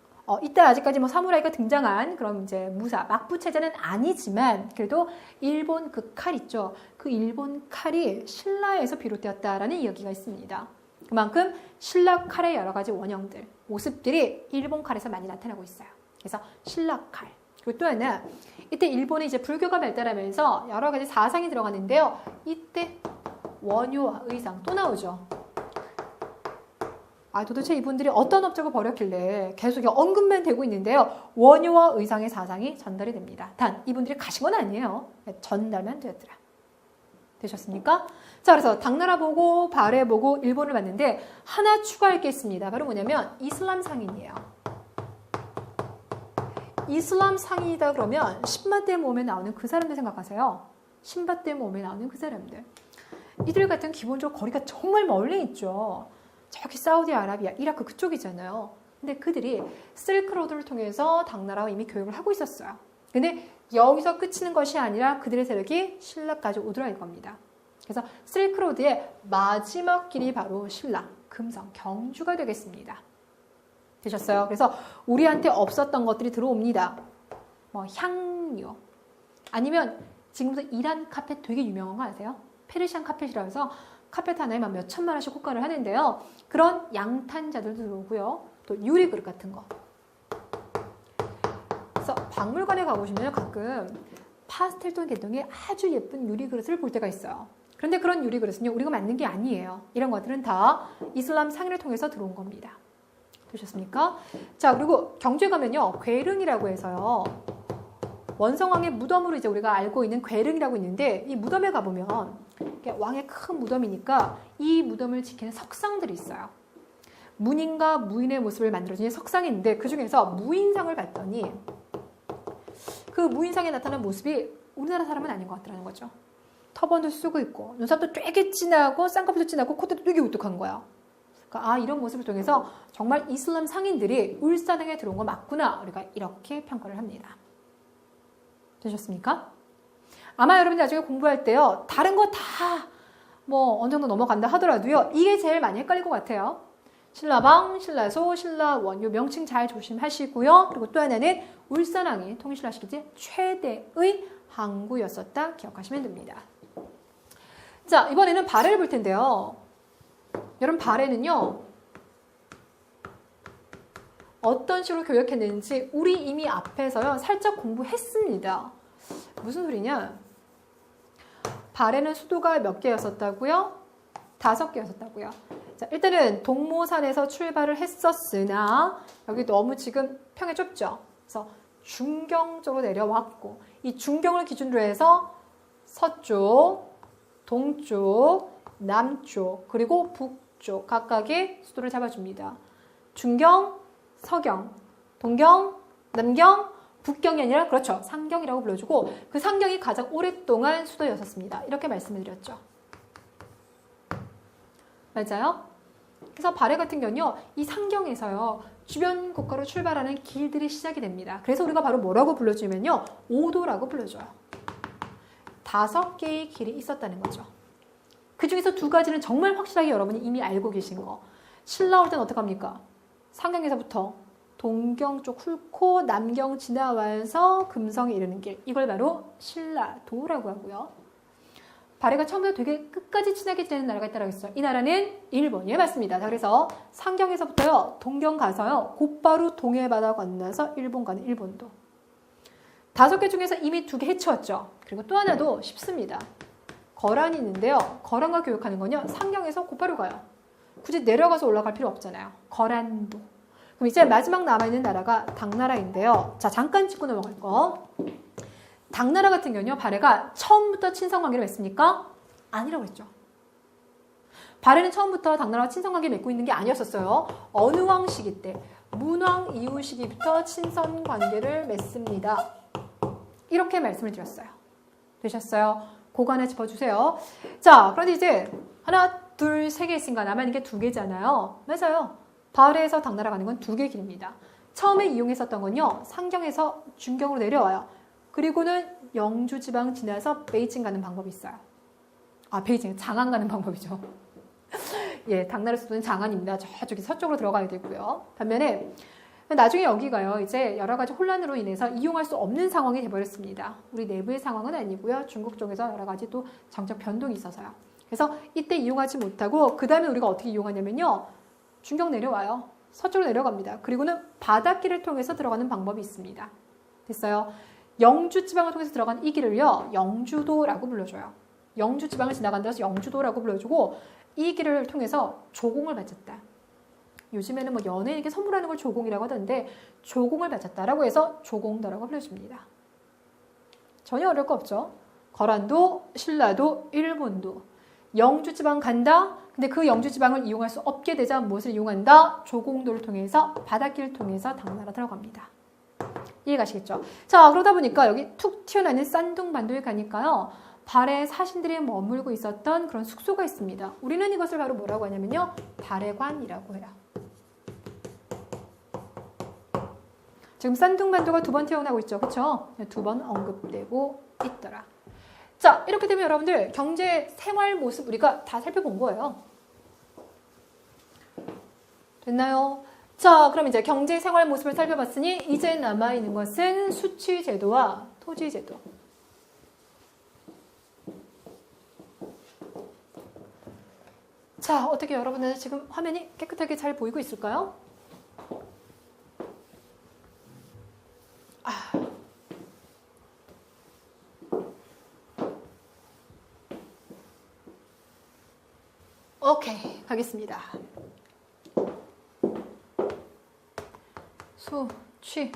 이때 아직까지 뭐 사무라이가 등장한 그런 이제 무사, 막부 체제는 아니지만 그래도 일본 그 칼 있죠. 그 일본 칼이 신라에서 비롯되었다라는 이야기가 있습니다. 그만큼 신라 칼의 여러 가지 원형들, 모습들이 일본 칼에서 많이 나타나고 있어요. 그래서 신라 칼. 그리고 또 하나, 이때 일본에 이제 불교가 발달하면서 여러 가지 사상이 들어가는데요. 이때 원효와 의상 또 나오죠. 도대체 이분들이 어떤 업적을 벌였길래 계속 언급만 되고 있는데요. 원효와 의상의 사상이 전달이 됩니다. 단 이분들이 가신 건 아니에요. 전달만 되었더라. 되셨습니까? 자, 그래서 당나라 보고 발해 보고 일본을 봤는데 하나 추가할 게 있습니다. 바로 뭐냐면 이슬람 상인이에요. 이슬람 상인이다 그러면 신밧드의 몸에 나오는 그 사람들 생각하세요. 신밧드의 몸에 나오는 그 사람들. 이들 같은 기본적으로 거리가 정말 멀리 있죠. 저기 사우디아라비아, 이라크 그쪽이잖아요. 근데 그들이 실크로드를 통해서 당나라와 이미 교육을 하고 있었어요. 근데 여기서 끝이는 것이 아니라 그들의 세력이 신라까지 오더라는 겁니다. 그래서 실크로드의 마지막 길이 바로 신라, 금성, 경주가 되겠습니다. 되셨어요? 그래서 우리한테 없었던 것들이 들어옵니다. 뭐 향료, 아니면 지금도 이란 카펫 되게 유명한 거 아세요? 페르시안 카펫이라고 해서 카펫 하나에 막 몇 천만 원씩 호가를 하는데요. 그런 양탄자들도 들어오고요. 또 유리그릇 같은 거. 그래서 박물관에 가보시면 가끔 파스텔톤 계통의 아주 예쁜 유리그릇을 볼 때가 있어요. 그런데 그런 유리그릇은요. 우리가 만든 게 아니에요. 이런 것들은 다 이슬람 상인을 통해서 들어온 겁니다. 되셨습니까? 자, 그리고 경주에 가면요. 괴릉이라고 해서요. 원성왕의 무덤으로 이제 우리가 알고 있는 괴릉이라고 있는데 이 무덤에 가보면 왕의 큰 무덤이니까 이 무덤을 지키는 석상들이 있어요. 문인과 무인의 모습을 만들어주는 석상이 있는데 그 중에서 무인상을 봤더니 그 무인상에 나타난 모습이 우리나라 사람은 아닌 것 같다는 거죠. 터번도 쓰고 있고 눈썹도 되게 진하고 쌍꺼풀도 진하고 콧대도 되게 우뚝한 거야. 그러니까 이런 모습을 통해서 정말 이슬람 상인들이 울산행에 들어온 거 맞구나 우리가 이렇게 평가를 합니다. 되셨습니까? 아마 여러분들 나중에 공부할 때요. 다른 거 다 뭐 어느 정도 넘어간다 하더라도요. 이게 제일 많이 헷갈릴 것 같아요. 신라방, 신라소, 신라원 요 명칭 잘 조심하시고요. 그리고 또 하나는 울산왕이 통일신라 시기제 최대의 항구였었다 기억하시면 됩니다. 자, 이번에는 발해를 볼 텐데요. 여러분 발해는요. 어떤 식으로 교육했는지 우리 이미 앞에서요. 살짝 공부했습니다. 무슨 소리냐? 발해는 수도가 몇 개였었다고요? 5개였었다고요. 자, 일단은 동모산에서 출발을 했었으나 여기 너무 지금 평이 좁죠. 그래서 중경 쪽으로 내려왔고 이 중경을 기준으로 해서 서쪽, 동쪽, 남쪽 그리고 북쪽 각각의 수도를 잡아줍니다. 중경, 서경, 동경, 남경, 북경이 아니라 그렇죠. 상경이라고 불러주고 그 상경이 가장 오랫동안 수도였었습니다. 이렇게 말씀을 드렸죠. 맞아요? 그래서 발해 같은 경우는요. 이 상경에서요. 주변 국가로 출발하는 길들이 시작이 됩니다. 그래서 우리가 바로 뭐라고 불러주면요. 오도라고 불러줘요. 5개의 길이 있었다는 거죠. 그 중에서 2가지는 정말 확실하게 여러분이 이미 알고 계신 거. 실 나올 때는 어떡합니까? 상경에서부터 동경 쪽 훑고 남경 지나와서 금성에 이르는 길. 이걸 바로 신라도라고 하고요. 발해가 처음부터 되게 끝까지 친하게 지내는 나라가 있다고 했어요. 이 나라는 일본이에요. 맞습니다. 자, 그래서 상경에서부터요. 동경 가서요. 곧바로 동해바다 건너서 일본 가는 일본도. 5개 중에서 이미 2개 해치웠죠. 그리고 또 하나도 쉽습니다. 거란이 있는데요. 거란과 교역하는 건요. 상경에서 곧바로 가요. 굳이 내려가서 올라갈 필요 없잖아요. 거란도. 그럼 이제 마지막 남아있는 나라가 당나라인데요. 자, 잠깐 짚고 넘어갈 거. 당나라 같은 경우는요. 발해가 처음부터 친선관계를 맺습니까? 아니라고 했죠. 발해는 처음부터 당나라와 친선관계를 맺고 있는 게 아니었었어요. 어느 왕 시기 때? 문왕 이후 시기부터 친선관계를 맺습니다. 이렇게 말씀을 드렸어요. 되셨어요? 그거 하나 짚어주세요. 자, 그런데 이제 하나, 둘, 3개 있으니까 남아있는 게 2개잖아요. 맞아요. 발해에서 당나라 가는 건 2개 길입니다. 처음에 이용했었던 건요. 상경에서 중경으로 내려와요. 그리고는 영주 지방 지나서 베이징 가는 방법이 있어요. 아, 베이징, 장안 가는 방법이죠. 예, 당나라 수도는 장안입니다. 저쪽이 서쪽으로 들어가야 되고요. 반면에 나중에 여기가요. 이제 여러 가지 혼란으로 인해서 이용할 수 없는 상황이 돼버렸습니다. 우리 내부의 상황은 아니고요. 중국 쪽에서 여러 가지 또 정책 변동이 있어서요. 그래서 이때 이용하지 못하고 그 다음에 우리가 어떻게 이용하냐면요. 중경 내려와요. 서쪽으로 내려갑니다. 그리고는 바닷길을 통해서 들어가는 방법이 있습니다. 됐어요? 영주 지방을 통해서 들어간 이 길을요. 영주도라고 불러줘요. 영주 지방을 지나간다고 해서 영주도라고 불러주고 이 길을 통해서 조공을 바쳤다. 요즘에는 뭐 연예인에게 선물하는 걸 조공이라고 하던데 조공을 바쳤다라고 해서 조공도라고 불러줍니다. 전혀 어려울 거 없죠. 거란도, 신라도, 일본도. 영주 지방 간다. 근데 그 영주 지방을 이용할 수 없게 되자 무엇을 이용한다? 조공도를 통해서 바닷길을 통해서 당나라 들어갑니다. 이해가시겠죠? 자, 그러다 보니까 여기 툭 튀어나오는 싼둥반도에 가니까요. 발해 사신들이 머물고 있었던 그런 숙소가 있습니다. 우리는 이것을 바로 뭐라고 하냐면요. 발해관이라고 해요. 지금 싼둥반도가 2번 태어나고 있죠. 그렇죠? 2번 언급되고 있더라. 자, 이렇게 되면 여러분들 경제 생활 모습 우리가 다 살펴본 거예요. 됐나요? 자, 그럼 이제 경제 생활 모습을 살펴봤으니 이제 남아있는 것은 수취제도와 토지제도. 자, 어떻게 여러분들 지금 화면이 깨끗하게 잘 보이고 있을까요? 오케이, 가겠습니다. 수취.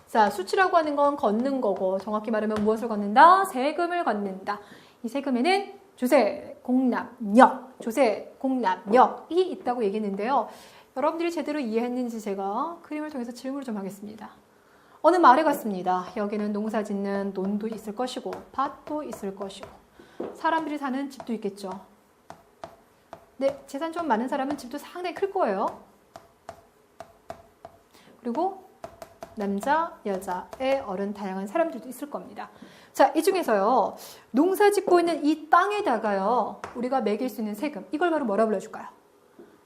자, 수취라고 하는 건 걷는 거고 정확히 말하면 무엇을 걷는다? 세금을 걷는다. 이 세금에는 조세, 공납력, 조세, 공납력이 있다고 얘기했는데요. 여러분들이 제대로 이해했는지 제가 그림을 통해서 질문을 좀 하겠습니다. 어느 마을에 갔습니다. 여기는 농사 짓는 논도 있을 것이고 밭도 있을 것이고 사람들이 사는 집도 있겠죠. 네, 재산 좀 많은 사람은 집도 상당히 클 거예요. 그리고 남자, 여자, 애, 어른 다양한 사람들도 있을 겁니다. 자, 이 중에서요. 농사 짓고 있는 이 땅에다가요. 우리가 매길 수 있는 세금. 이걸 바로 뭐라 불러줄까요?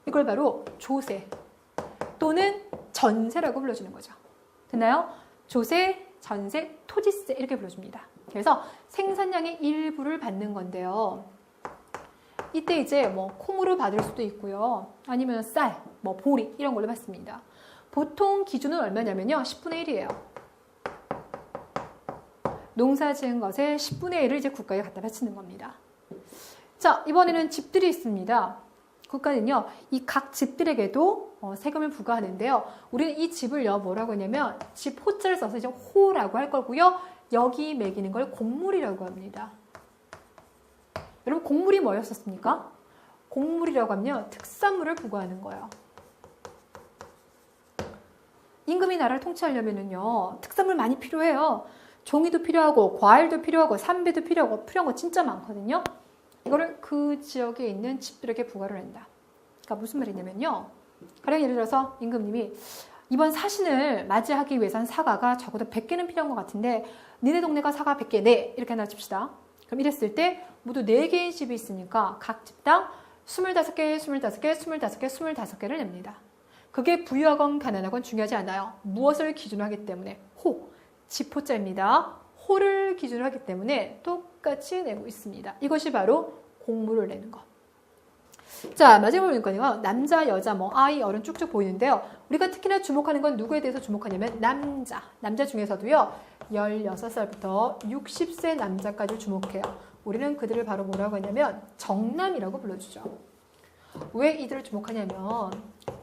이걸 바로 조세 또는 전세라고 불러주는 거죠. 됐나요? 조세, 전세, 토지세 이렇게 불러줍니다. 그래서 생산량의 일부를 받는 건데요. 이때 이제 뭐 콩으로 받을 수도 있고요. 아니면 쌀, 뭐 보리 이런 걸로 받습니다. 보통 기준은 얼마냐면요. 10분의 1이에요. 농사 지은 것의 10분의 1을 이제 국가에 갖다 바치는 겁니다. 자, 이번에는 집들이 있습니다. 국가는요, 이 각 집들에게도 세금을 부과하는데요. 우리는 이 집을요, 뭐라고 하냐면, 집 호자를 써서 이제 호라고 할 거고요. 여기 매기는 걸 곡물이라고 합니다. 여러분, 곡물이 뭐였었습니까? 곡물이라고 하면 특산물을 부과하는 거예요. 임금이 나라를 통치하려면은요, 특산물 많이 필요해요. 종이도 필요하고, 과일도 필요하고, 삼배도 필요하고, 필요한 거 진짜 많거든요. 이거를 그 지역에 있는 집들에게 부과를 한다. 그러니까 무슨 말이냐면요. 가령 예를 들어서 임금님이 이번 사신을 맞이하기 위해선 사과가 적어도 100개는 필요한 것 같은데 니네 동네가 사과 100개 네 이렇게 하나 칩시다. 그럼 이랬을 때 모두 4개의 집이 있으니까 각 집당 25개, 25개, 25개, 25개를 냅니다. 그게 부유하건 가난하건 중요하지 않아요. 무엇을 기준으로 하기 때문에 호, 지포자입니다. 호를 기준으로 하기 때문에 똑같이 내고 있습니다. 이것이 바로 공물을 내는 것. 자, 마지막으로 보니까요. 남자, 여자, 아이, 어른 쭉쭉 보이는데요. 우리가 특히나 주목하는 건 누구에 대해서 주목하냐면 남자 중에서도요. 16살부터 60세 남자까지 주목해요. 우리는 그들을 바로 뭐라고 하냐면 정남이라고 불러주죠. 왜 이들을 주목하냐면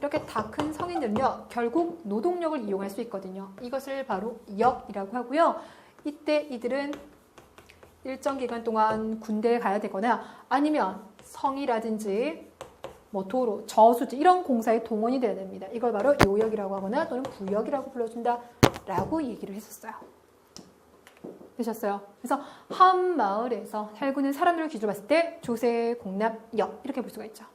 이렇게 다 큰 성인들은요. 결국 노동력을 이용할 수 있거든요. 이것을 바로 역이라고 하고요. 이때 이들은 일정 기간 동안 군대에 가야 되거나 아니면 성이라든지 도로, 저수지 이런 공사에 동원이 돼야 됩니다. 이걸 바로 요역이라고 하거나 또는 부역이라고 불러준다라고 얘기를 했었어요. 되셨어요? 그래서 한 마을에서 살고 있는 사람들을 기준으로 봤을 때 조세, 공납, 역 이렇게 볼 수가 있죠.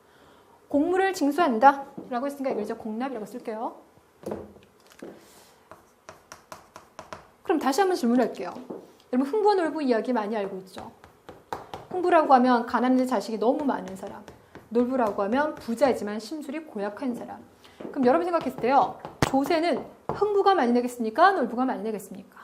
공물을 징수한다 라고 했으니까 이걸 이제 공납이라고 쓸게요. 그럼 다시 한번 질문할게요. 여러분 흥부 놀부 이야기 많이 알고 있죠? 흥부라고 하면 가난한 자식이 너무 많은 사람, 놀부라고 하면 부자이지만 심술이 고약한 사람. 그럼 여러분 생각했을 때요. 조세는 흥부가 많이 내겠습니까? 놀부가 많이 내겠습니까?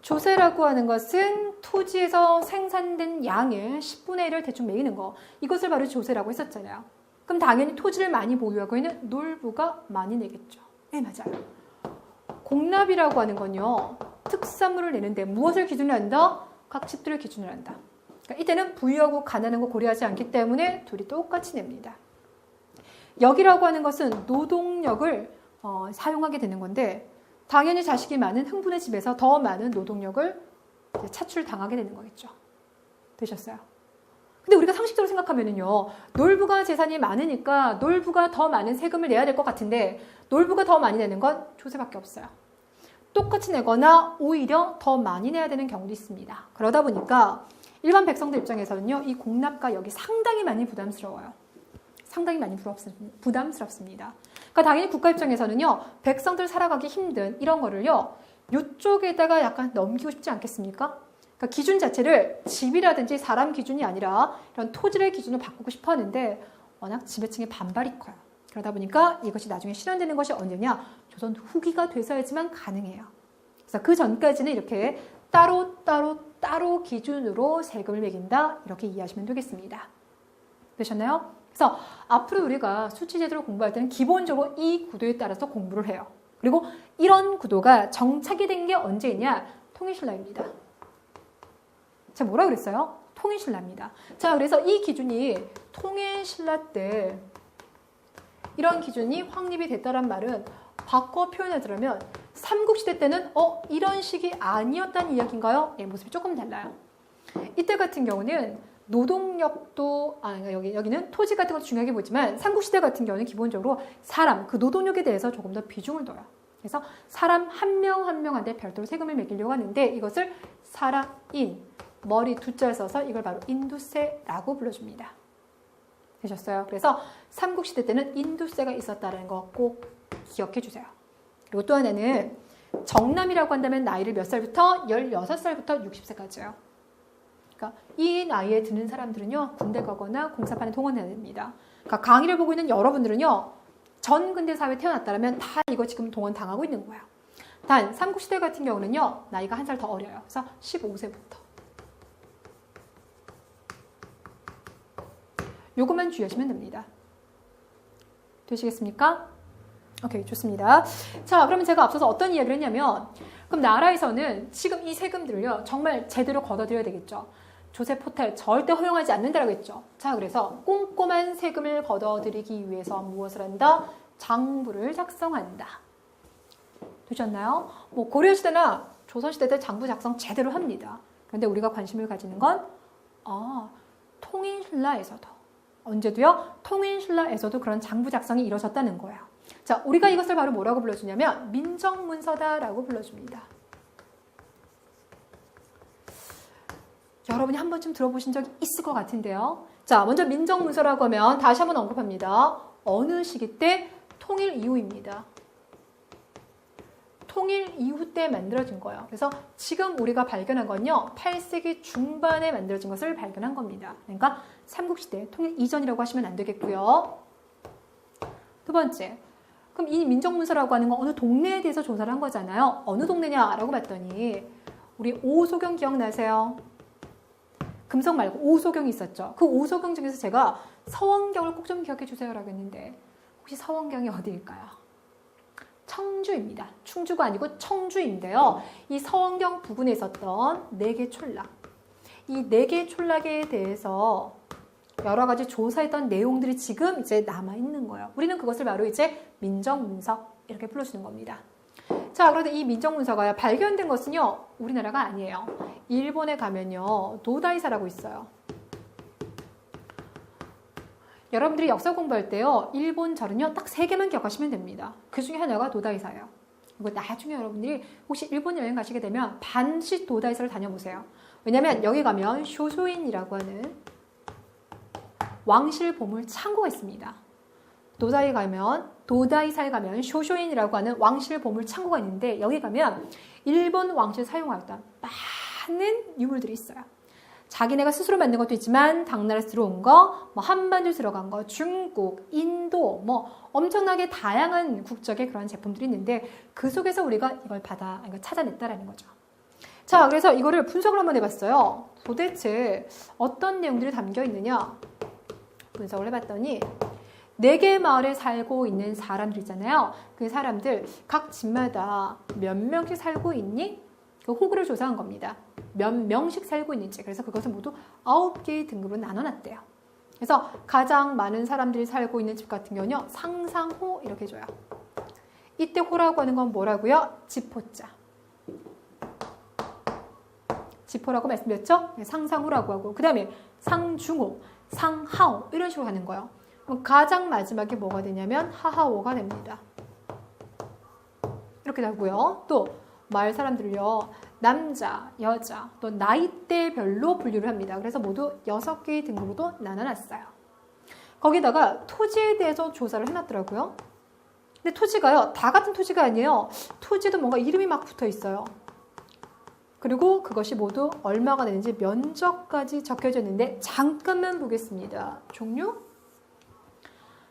조세라고 하는 것은 토지에서 생산된 양의 10분의 1을 대충 매기는 거. 이것을 바로 조세라고 했었잖아요. 그럼 당연히 토지를 많이 보유하고 있는 놀부가 많이 내겠죠. 네, 맞아요. 공납이라고 하는 건요. 특산물을 내는데 무엇을 기준으로 한다? 각 집들을 기준으로 한다. 그러니까 이때는 부유하고 가난한 거 고려하지 않기 때문에 둘이 똑같이 냅니다. 역이라고 하는 것은 노동력을 사용하게 되는 건데 당연히 자식이 많은 흥분의 집에서 더 많은 노동력을 차출당하게 되는 거겠죠. 되셨어요? 근데 우리가 상식적으로 생각하면은요, 놀부가 재산이 많으니까 놀부가 더 많은 세금을 내야 될 것 같은데 놀부가 더 많이 내는 건 조세밖에 없어요. 똑같이 내거나 오히려 더 많이 내야 되는 경우도 있습니다. 그러다 보니까 일반 백성들 입장에서는요, 이 공납과 역이 상당히 많이 부담스러워요. 상당히 많이 부담스럽습니다. 그러니까 당연히 국가 입장에서는요, 백성들 살아가기 힘든 이런 거를요, 이쪽에다가 약간 넘기고 싶지 않겠습니까? 그러니까 기준 자체를 집이라든지 사람 기준이 아니라 이런 토지의 기준으로 바꾸고 싶어 하는데 워낙 지배층의 반발이 커요. 그러다 보니까 이것이 나중에 실현되는 것이 언제냐? 조선 후기가 돼서야지만 가능해요. 그래서 그 전까지는 이렇게 따로 기준으로 세금을 매긴다 이렇게 이해하시면 되겠습니다. 되셨나요? 그래서 앞으로 우리가 수치제도를 공부할 때는 기본적으로 이 구도에 따라서 공부를 해요. 그리고 이런 구도가 정착이 된 게 언제냐? 통일신라입니다. 제가 뭐라 그랬어요? 통일신라입니다. 자, 그래서 이 기준이 통일신라 때 이런 기준이 확립이 됐다란 말은 바꿔 표현하자면 삼국시대 때는 이런 식이 아니었다는 이야기인가요? 네, 모습이 조금 달라요. 이때 같은 경우는 노동력도 여기는 토지 같은 것도 중요하게 보지만 삼국시대 같은 경우는 기본적으로 사람, 그 노동력에 대해서 조금 더 비중을 둬요. 그래서 사람 한 명 한 명한테 별도로 세금을 매기려고 하는데 이것을 사람인, 머리 두자를 써서 이걸 바로 인두세라고 불러줍니다. 되셨어요? 그래서 삼국시대 때는 인두세가 있었다는 거 꼭 기억해 주세요. 그리고 또 하나는 정남이라고 한다면 나이를 몇 살부터? 16살부터 60세까지요. 그러니까 이 나이에 드는 사람들은요, 군대 가거나 공사판에 동원해야 됩니다. 그러니까 강의를 보고 있는 여러분들은요, 전 근대 사회에 태어났다면 다 이거 지금 동원 당하고 있는 거예요. 단 삼국시대 같은 경우는요, 나이가 한 살 더 어려요. 그래서 15세부터. 요것만 주의하시면 됩니다. 되시겠습니까? 오케이, 좋습니다. 자, 그러면 제가 앞서서 어떤 이야기를 했냐면, 그럼 나라에서는 지금 이 세금들을요, 정말 제대로 걷어들여야 되겠죠. 조세 포탈 절대 허용하지 않는다라고 했죠. 자, 그래서 꼼꼼한 세금을 걷어들이기 위해서 무엇을 한다? 장부를 작성한다. 되셨나요? 고려시대나 조선시대 때 장부 작성 제대로 합니다. 그런데 우리가 관심을 가지는 건 통일신라에서도 언제도요? 통일신라에서도 그런 장부 작성이 이루어졌다는 거예요. 자, 우리가 이것을 바로 뭐라고 불러주냐면 민정문서다라고 불러줍니다. 여러분이 한 번쯤 들어보신 적이 있을 것 같은데요. 자, 먼저 민정문서라고 하면 다시 한번 언급합니다. 어느 시기 때? 통일 이후입니다. 통일 이후 때 만들어진 거예요. 그래서 지금 우리가 발견한 건요, 8세기 중반에 만들어진 것을 발견한 겁니다. 그러니까 삼국시대 통일 이전이라고 하시면 안 되겠고요. 두 번째, 그럼 이 민정문서라고 하는 건 어느 동네에 대해서 조사를 한 거잖아요. 어느 동네냐라고 봤더니 우리 오소경 기억나세요? 금성 말고 오소경이 있었죠. 그 오소경 중에서 제가 서원경을 꼭 좀 기억해 주세요라고 했는데 혹시 서원경이 어디일까요? 청주입니다. 충주가 아니고 청주인데요. 이 서원경 부근에 있었던 4개 촌락. 이 4개 촌락에 대해서 여러 가지 조사했던 내용들이 지금 이제 남아있는 거예요. 우리는 그것을 바로 이제 민정문서 이렇게 불러주는 겁니다. 자, 그런데 이 민정문서가 발견된 것은요, 우리나라가 아니에요. 일본에 가면요, 도다이사라고 있어요. 여러분들이 역사 공부할 때요, 일본 절은요, 딱 3개만 기억하시면 됩니다. 그 중에 하나가 도다이사예요. 이거 나중에 여러분들이 혹시 일본 여행 가시게 되면 반드시 도다이사를 다녀보세요. 왜냐면 여기 가면 쇼소인이라고 하는 왕실 보물 창고가 있습니다. 도다이사에 가면 쇼쇼인이라고 하는 왕실 보물 창고가 있는데 여기 가면 일본 왕실 사용하였던 많은 유물들이 있어요. 자기네가 스스로 만든 것도 있지만 당나라에서 들어온 거, 뭐 한반도 들어간 거, 중국, 인도, 뭐 엄청나게 다양한 국적의 그런 제품들이 있는데 그 속에서 우리가 이걸 찾아냈다라는 거죠. 자, 그래서 이거를 분석을 한번 해봤어요. 도대체 어떤 내용들이 담겨 있느냐? 분석을 해봤더니 4개 마을에 살고 있는 사람들 있잖아요. 그 사람들 각 집마다 몇 명씩 살고 있니? 그 호구를 조사한 겁니다. 몇 명씩 살고 있는지. 그래서 그것을 모두 9개의 등급으로 나눠놨대요. 그래서 가장 많은 사람들이 살고 있는 집 같은 경우는요, 상상호 이렇게 줘요. 이때 호라고 하는 건 뭐라고요? 지포자. 지포라고 말씀드렸죠? 상상호라고 하고 그 다음에 상중호, 상하오 이런 식으로 가는 거예요. 그럼 가장 마지막에 뭐가 되냐면 하하오가 됩니다. 이렇게 되고요. 또 마을 사람들을요, 남자, 여자, 또 나이대별로 분류를 합니다. 그래서 모두 6개의 등급으로 나눠놨어요. 거기다가 토지에 대해서 조사를 해놨더라고요. 근데 토지가요, 다 같은 토지가 아니에요. 토지도 뭔가 이름이 막 붙어 있어요. 그리고 그것이 모두 얼마가 되는지 면적까지 적혀져 있는데 잠깐만 보겠습니다. 종류?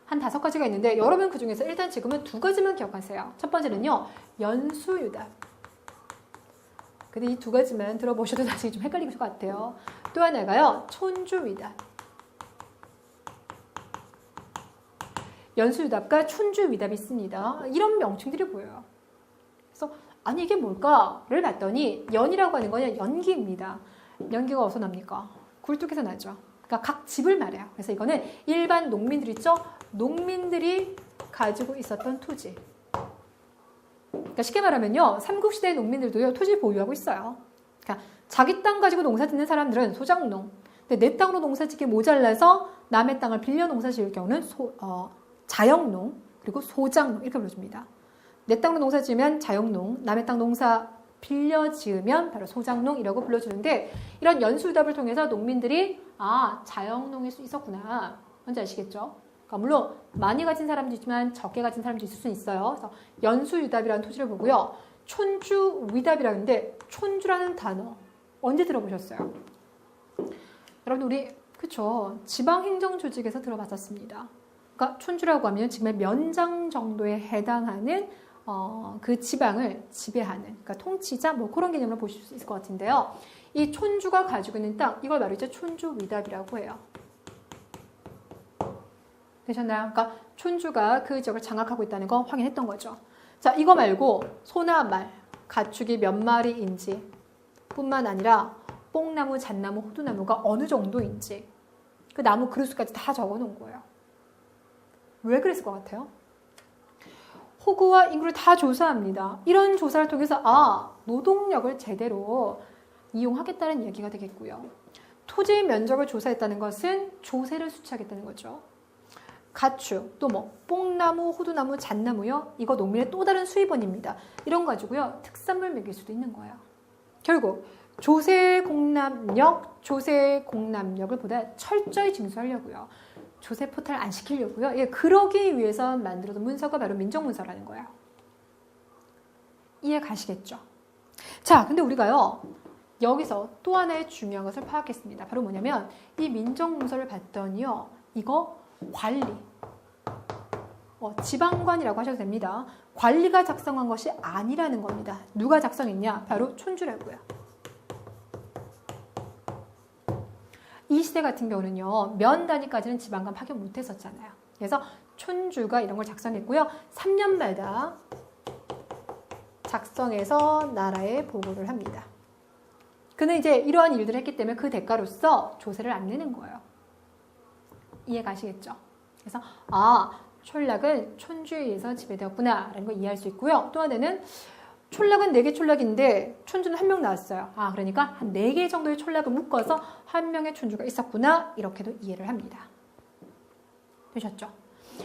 한 5가지가 있는데 여러분 그 중에서 일단 지금은 2가지만 기억하세요. 첫 번째는요, 연수유답. 근데 이 2가지만 들어보셔도 나중에 좀 헷갈릴 것 같아요. 또 하나가요, 촌주위답. 연수유답과 촌주위답이 있습니다. 이런 명칭들이 보여요. 그래서 아니 이게 뭘까를 봤더니 연이라고 하는 거는 연기입니다. 연기가 어디서 납니까? 굴뚝에서 나죠. 그러니까 각 집을 말해요. 그래서 이거는 일반 농민들 있죠? 농민들이 가지고 있었던 토지. 그러니까 쉽게 말하면요, 삼국시대 농민들도요, 토지 보유하고 있어요. 그러니까 자기 땅 가지고 농사 짓는 사람들은 소작농. 근데 내 땅으로 농사 짓기 모자라서 남의 땅을 빌려 농사 지을 경우는 자영농, 그리고 소작농 이렇게 불러줍니다. 내 땅으로 농사 지으면 자영농, 남의 땅 농사 빌려 지으면 바로 소작농이라고 불러주는데 이런 연수유답을 통해서 농민들이 자영농일 수 있었구나. 뭔지 아시겠죠? 그러니까 물론 많이 가진 사람도 있지만 적게 가진 사람도 있을 수 있어요. 그래서 연수유답이라는 토지를 보고요. 촌주위답이라고 하는데 촌주라는 단어 언제 들어보셨어요? 여러분 우리 그쵸? 지방행정조직에서 들어봤었습니다. 그러니까 촌주라고 하면 지금의 면장 정도에 해당하는 그 지방을 지배하는, 그러니까 통치자, 뭐 그런 개념으로 보실 수 있을 것 같은데요. 이 촌주가 가지고 있는 땅, 이걸 바로 이제 촌주위답이라고 해요. 되셨나요? 그러니까 촌주가 그 지역을 장악하고 있다는 거 확인했던 거죠. 자, 이거 말고 소나 말, 가축이 몇 마리인지 뿐만 아니라 뽕나무, 잣나무, 호두나무가 어느 정도인지 그 나무 그루스까지 다 적어놓은 거예요. 왜 그랬을 것 같아요? 호구와 인구를 다 조사합니다. 이런 조사를 통해서 노동력을 제대로 이용하겠다는 얘기가 되겠고요. 토지의 면적을 조사했다는 것은 조세를 수취하겠다는 거죠. 가축, 또 뭐 뽕나무, 호두나무, 잣나무요. 이거 농민의 또 다른 수입원입니다. 이런 거 가지고요. 특산물 매길 수도 있는 거예요. 결국 조세공납력을 보다 철저히 징수하려고요. 조세 포탈 안 시키려고요. 예, 그러기 위해서 만들어둔 문서가 바로 민정문서라는 거예요. 이해 가시겠죠? 자, 근데 우리가요. 여기서 또 하나의 중요한 것을 파악했습니다. 바로 뭐냐면 이 민정문서를 봤더니요. 이거 관리, 지방관이라고 하셔도 됩니다. 관리가 작성한 것이 아니라는 겁니다. 누가 작성했냐? 바로 촌주라고요. 이 시대 같은 경우는요. 면 단위까지는 지방관 파견 못했었잖아요. 그래서 촌주가 이런 걸 작성했고요. 3년마다 작성해서 나라에 보고를 합니다. 그는 이제 이러한 일들을 했기 때문에 그 대가로서 조세를 안 내는 거예요. 이해 가시겠죠? 그래서 촌락은 촌주에 의해서 지배되었구나 라는 걸 이해할 수 있고요. 또 하나는 촌락은 4개 촌락인데 촌주는 1명 나왔어요. 그러니까 한 4개 정도의 촌락을 묶어서 한 명의 촌주가 있었구나 이렇게도 이해를 합니다. 되셨죠?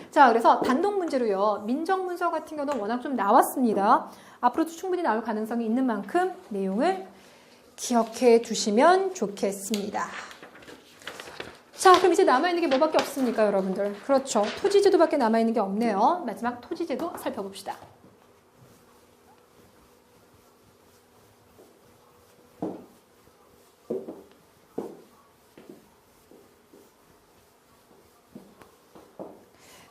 자, 그래서 단독 문제로요. 민정문서 같은 경우는 워낙 좀 나왔습니다. 앞으로도 충분히 나올 가능성이 있는 만큼 내용을 기억해 두시면 좋겠습니다. 자, 그럼 이제 남아있는 게 뭐밖에 없습니까, 여러분들? 그렇죠. 토지제도밖에 남아있는 게 없네요. 마지막 토지제도 살펴봅시다.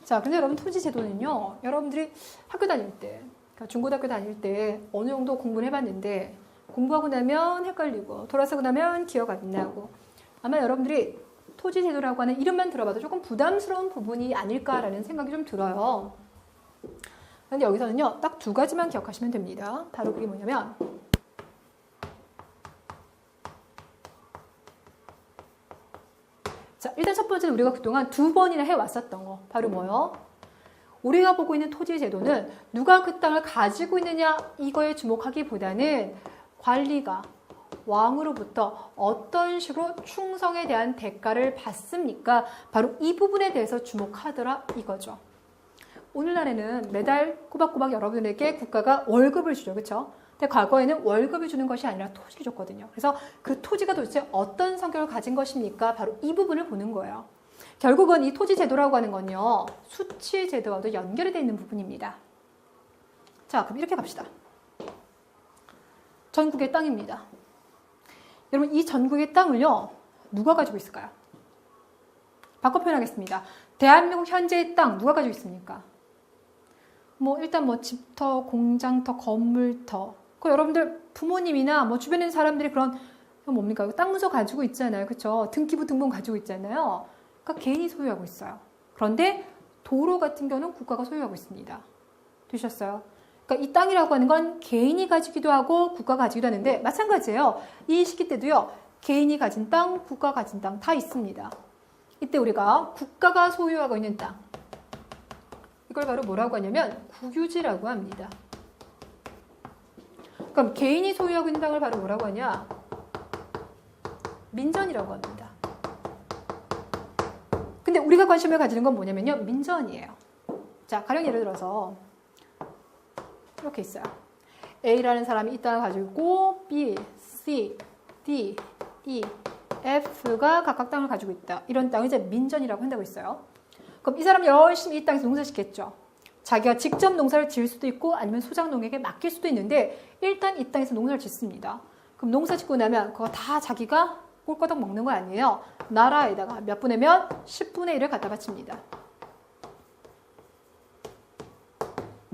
자, 근데 여러분 토지제도는요. 여러분들이 학교 다닐 때, 그러니까 중고등학교 다닐 때 어느 정도 공부를 해봤는데 공부하고 나면 헷갈리고 돌아서고 나면 기억 안 나고 아마 여러분들이 토지제도라고 하는 이름만 들어봐도 조금 부담스러운 부분이 아닐까라는 생각이 좀 들어요. 그런데 여기서는요. 딱 2가지만 기억하시면 됩니다. 바로 그게 뭐냐면 자, 일단 첫 번째는 우리가 그동안 2번이나 해왔었던 거. 바로 뭐요? 우리가 보고 있는 토지제도는 누가 그 땅을 가지고 있느냐 이거에 주목하기보다는 관리가 왕으로부터 어떤 식으로 충성에 대한 대가를 받습니까? 바로 이 부분에 대해서 주목하더라 이거죠. 오늘날에는 매달 꼬박꼬박 여러분에게 국가가 월급을 주죠. 그렇죠? 근데 과거에는 월급을 주는 것이 아니라 토지를 줬거든요. 그래서 그 토지가 도대체 어떤 성격을 가진 것입니까? 바로 이 부분을 보는 거예요. 결국은 이 토지제도라고 하는 건요. 수치제도와도 연결이 되어 있는 부분입니다. 자, 그럼 이렇게 갑시다. 전국의 땅입니다. 여러분 이 전국의 땅을요. 누가 가지고 있을까요? 바꿔 표현하겠습니다. 대한민국 현재의 땅 누가 가지고 있습니까? 일단 집터, 공장터, 건물터. 여러분들 부모님이나 주변에 있는 사람들이 그런 뭡니까? 땅 문서 가지고 있잖아요. 그렇죠? 등기부 등본 가지고 있잖아요. 그러니까 개인이 소유하고 있어요. 그런데 도로 같은 경우는 국가가 소유하고 있습니다. 되셨어요? 그러니까 이 땅이라고 하는 건 개인이 가지기도 하고 국가가 가지기도 하는데 마찬가지예요. 이 시기 때도요. 개인이 가진 땅, 국가가 가진 땅 다 있습니다. 이때 우리가 국가가 소유하고 있는 땅 이걸 바로 뭐라고 하냐면 국유지라고 합니다. 그럼 개인이 소유하고 있는 땅을 바로 뭐라고 하냐? 민전이라고 합니다. 근데 우리가 관심을 가지는 건 뭐냐면요. 민전이에요. 자, 가령 예를 들어서 이렇게 있어요. A라는 사람이 이 땅을 가지고 있고 B, C, D, E, F가 각각 땅을 가지고 있다. 이런 땅을 이제 민전이라고 한다고 했어요. 그럼 이 사람이 열심히 이 땅에서 농사 짓겠죠. 자기가 직접 농사를 지을 수도 있고 아니면 소작농에게 맡길 수도 있는데 일단 이 땅에서 농사를 짓습니다. 그럼 농사 짓고 나면 그거 다 자기가 꼴거덕 먹는 거 아니에요. 나라에다가 몇 분의 몇? 10분의 1을 갖다 바칩니다.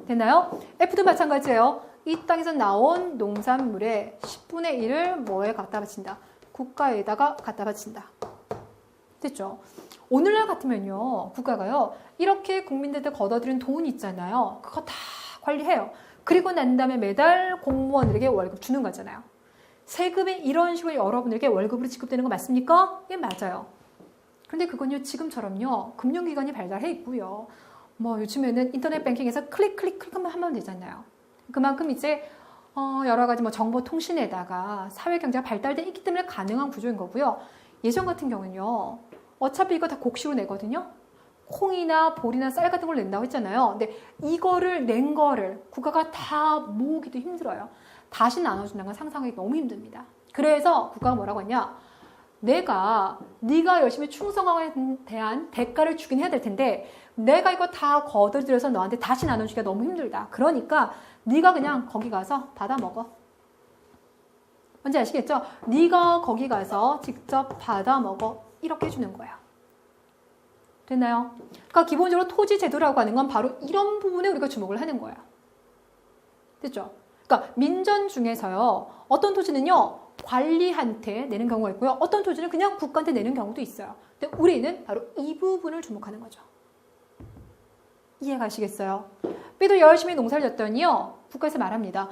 됐나요? F도 마찬가지예요. 이 땅에서 나온 농산물의 10분의 1을 뭐에 갖다 바친다? 국가에다가 갖다 바친다. 됐죠? 오늘날 같으면요. 국가가요. 이렇게 국민들한테 걷어들인 돈 있잖아요. 그거 다 관리해요. 그리고 난 다음에 매달 공무원들에게 월급 주는 거잖아요. 세금이 이런 식으로 여러분에게 월급으로 지급되는 거 맞습니까? 예, 맞아요. 그런데 그건요. 지금처럼요. 금융기관이 발달해 있고요. 요즘에는 인터넷 뱅킹에서 클릭 하면 되잖아요. 그만큼 이제 여러 가지 정보통신에다가 사회경제가 발달돼 있기 때문에 가능한 구조인 거고요. 예전 같은 경우는요. 어차피 이거 다 곡식으로 내거든요. 콩이나 보리나 쌀 같은 걸 낸다고 했잖아요. 근데 이거를 낸 거를 국가가 다 모으기도 힘들어요. 다시 나눠준다는 건 상상하기 너무 힘듭니다. 그래서 국가가 뭐라고 했냐? 네가 열심히 충성함에 대한 대가를 주긴 해야 될 텐데 내가 이거 다 거둬들여서 너한테 다시 나눠주기가 너무 힘들다. 그러니까 네가 그냥 거기 가서 받아 먹어. 뭔지 아시겠죠? 네가 거기 가서 직접 받아 먹어. 이렇게 해주는 거야. 됐나요? 그러니까 기본적으로 토지 제도라고 하는 건 바로 이런 부분에 우리가 주목을 하는 거야. 됐죠? 그러니까 민전 중에서요. 어떤 토지는요. 관리한테 내는 경우가 있고요. 어떤 토지는 그냥 국가한테 내는 경우도 있어요. 근데 우리는 바로 이 부분을 주목하는 거죠. 이해가시겠어요? 삐도 열심히 농사를 졌더니요. 국가에서 말합니다.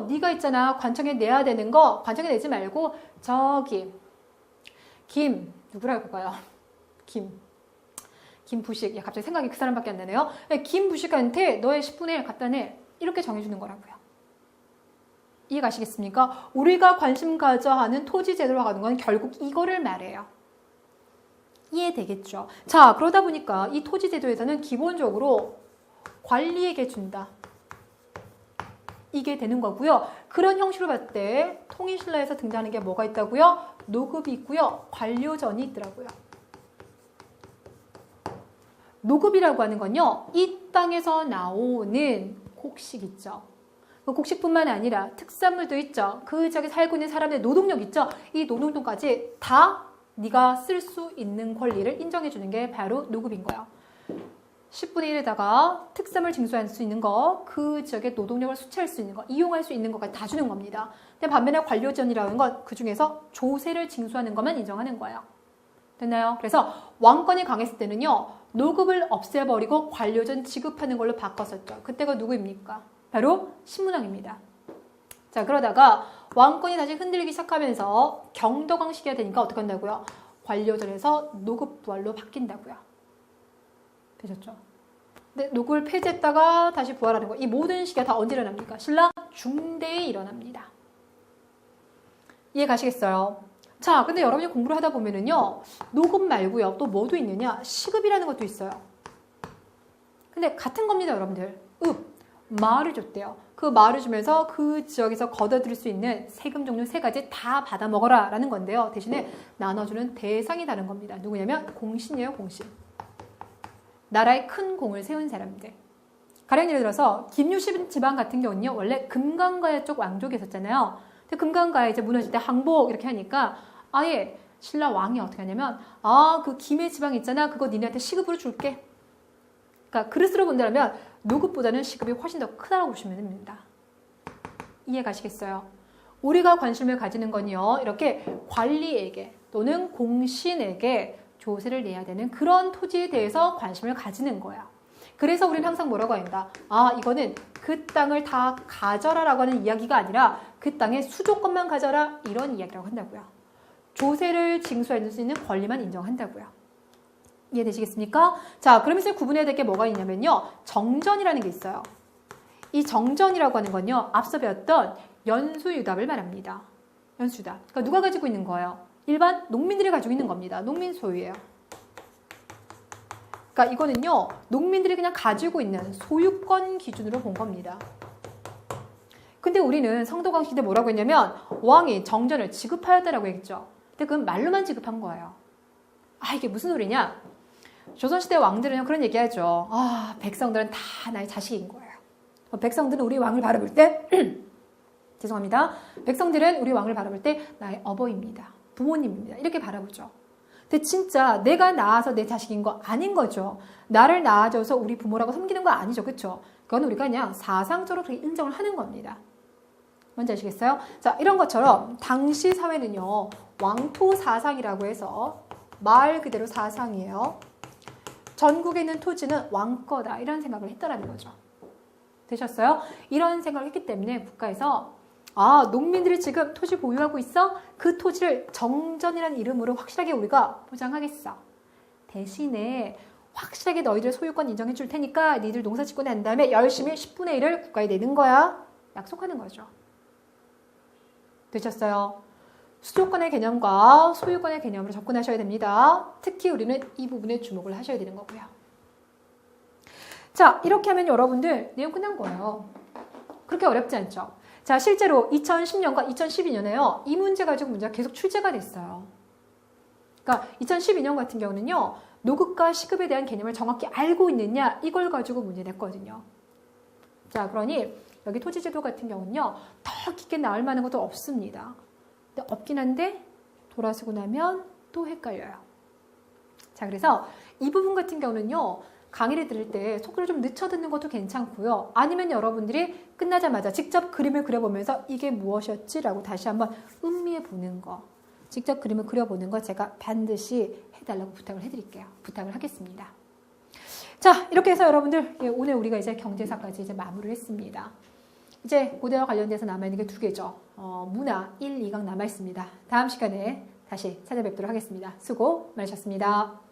네가 있잖아. 관청에 내야 되는 거 관청에 내지 말고 저기 누구라고 할까요? 김부식. 야, 갑자기 생각이 그 사람밖에 안 나네요. 김부식한테 너의 10분의 1 갖다 내. 이렇게 정해주는 거라고요. 이해가시겠습니까? 우리가 관심 가져 하는 토지 제도로 가는 건 결국 이거를 말해요. 이해되겠죠? 자, 그러다 보니까 이 토지 제도에서는 기본적으로 관리에게 준다. 이게 되는 거고요. 그런 형식으로 봤을 때 통일신라에서 등장하는 게 뭐가 있다고요? 노급이 있고요. 관료전이 있더라고요. 노급이라고 하는 건요. 이 땅에서 나오는 곡식 있죠. 곡식뿐만 아니라 특산물도 있죠. 그 지역에 살고 있는 사람의 노동력 있죠. 이 노동력까지 다 네가 쓸 수 있는 권리를 인정해 주는 게 바로 노급인 거야. 10분의 1에다가 특산물 징수할 수 있는 거, 그 지역의 노동력을 수취할 수 있는 거, 이용할 수 있는 것까지 다 주는 겁니다. 근데 반면에 관료전이라는 건 그 중에서 조세를 징수하는 것만 인정하는 거예요. 됐나요? 그래서 왕권이 강했을 때는요. 노급을 없애버리고 관료전 지급하는 걸로 바꿨었죠. 그때가 누구입니까? 바로 신문왕입니다. 자, 그러다가 왕권이 다시 흔들리기 시작하면서 경덕왕 시기가 되니까 어떻게 한다고요? 관료전에서 노급 부활로 바뀐다고요. 되셨죠? 근데 노급을 폐지했다가 다시 부활하는 거. 이 모든 시기가 다 언제 일어납니까? 신라 중대에 일어납니다. 이해 가시겠어요? 자, 근데 여러분이 공부를 하다 보면은요, 노급 말고요, 또 뭐도 있느냐? 시급이라는 것도 있어요. 근데 같은 겁니다, 여러분들. 마을을 줬대요. 그 마을을 주면서 그 지역에서 걷어들일 수 있는 세금 종류 3가지 다 받아 먹어라 라는 건데요. 대신에 나눠주는 대상이 다른 겁니다. 누구냐면 공신이에요, 공신. 나라에 큰 공을 세운 사람들. 가령 예를 들어서 김유신 지방 같은 경우는요, 원래 금강가야 쪽 왕족이 있었잖아요. 근데 금강가에 이제 무너질 때 항복 이렇게 하니까 아예 신라 왕이 어떻게 하냐면 그 김해 지방 있잖아. 그거 니네한테 시급으로 줄게. 그러니까 그릇으로 본다면 노급보다는 시급이 훨씬 더 크다고 보시면 됩니다. 이해 가시겠어요? 우리가 관심을 가지는 건요. 이렇게 관리에게 또는 공신에게 조세를 내야 되는 그런 토지에 대해서 관심을 가지는 거야. 그래서 우리는 항상 뭐라고 한다. 이거는 그 땅을 다 가져라라고 하는 이야기가 아니라 그 땅의 수조권만 가져라 이런 이야기라고 한다고요. 조세를 징수할 수 있는 권리만 인정한다고요. 이해되시겠습니까? 자, 그러면서 구분해야 될 게 뭐가 있냐면요. 정전이라는 게 있어요. 이 정전이라고 하는 건요. 앞서 배웠던 연수유답을 말합니다. 연수유답. 그러니까 누가 가지고 있는 거예요? 일반 농민들이 가지고 있는 겁니다. 농민 소유예요. 그러니까 이거는요. 농민들이 그냥 가지고 있는 소유권 기준으로 본 겁니다. 근데 우리는 성도강 시대 뭐라고 했냐면 왕이 정전을 지급하였다라고 했죠. 근데 그건 말로만 지급한 거예요. 이게 무슨 소리냐? 조선시대 왕들은 그런 얘기하죠. 백성들은 다 나의 자식인 거예요. 백성들은 우리 왕을 바라볼 때 죄송합니다. 백성들은 우리 왕을 바라볼 때 나의 어버이입니다. 부모님입니다. 이렇게 바라보죠. 근데 진짜 내가 낳아서 내 자식인 거 아닌 거죠. 나를 낳아줘서 우리 부모라고 섬기는 거 아니죠. 그렇죠? 그건 우리가 그냥 사상적으로 그렇게 인정을 하는 겁니다. 뭔지 아시겠어요? 자, 이런 것처럼 당시 사회는요. 왕토 사상이라고 해서 말 그대로 사상이에요. 전국에 있는 토지는 왕 거다 이런 생각을 했다라는 거죠. 되셨어요? 이런 생각을 했기 때문에 국가에서 농민들이 지금 토지 보유하고 있어? 그 토지를 정전이라는 이름으로 확실하게 우리가 보장하겠어. 대신에 확실하게 너희들 소유권 인정해 줄 테니까 니들 농사 짓고 난 다음에 열심히 10분의 1을 국가에 내는 거야. 약속하는 거죠. 되셨어요? 수조권의 개념과 소유권의 개념으로 접근하셔야 됩니다. 특히 우리는 이 부분에 주목을 하셔야 되는 거고요. 자, 이렇게 하면 여러분들 내용 끝난 거예요. 그렇게 어렵지 않죠? 자, 실제로 2010년과 2012년에요. 이 문제 가지고 문제가 계속 출제가 됐어요. 그러니까 2012년 같은 경우는요. 노급과 시급에 대한 개념을 정확히 알고 있느냐 이걸 가지고 문제 냈거든요. 자, 그러니 여기 토지제도 같은 경우는요. 더 깊게 나올 만한 것도 없습니다. 근데 없긴 한데 돌아서고 나면 또 헷갈려요. 자, 그래서 이 부분 같은 경우는요. 강의를 들을 때 속도를 좀 늦춰 듣는 것도 괜찮고요. 아니면 여러분들이 끝나자마자 직접 그림을 그려보면서 이게 무엇이었지라고 다시 한번 음미해 보는 거. 직접 그림을 그려보는 거 제가 반드시 해달라고 부탁을 해드릴게요. 부탁을 하겠습니다. 자, 이렇게 해서 여러분들 오늘 우리가 이제 경제사까지 이제 마무리를 했습니다. 이제 고대와 관련돼서 남아있는 게 두 개죠. 문화 1, 2강 남아있습니다. 다음 시간에 다시 찾아뵙도록 하겠습니다. 수고 많으셨습니다.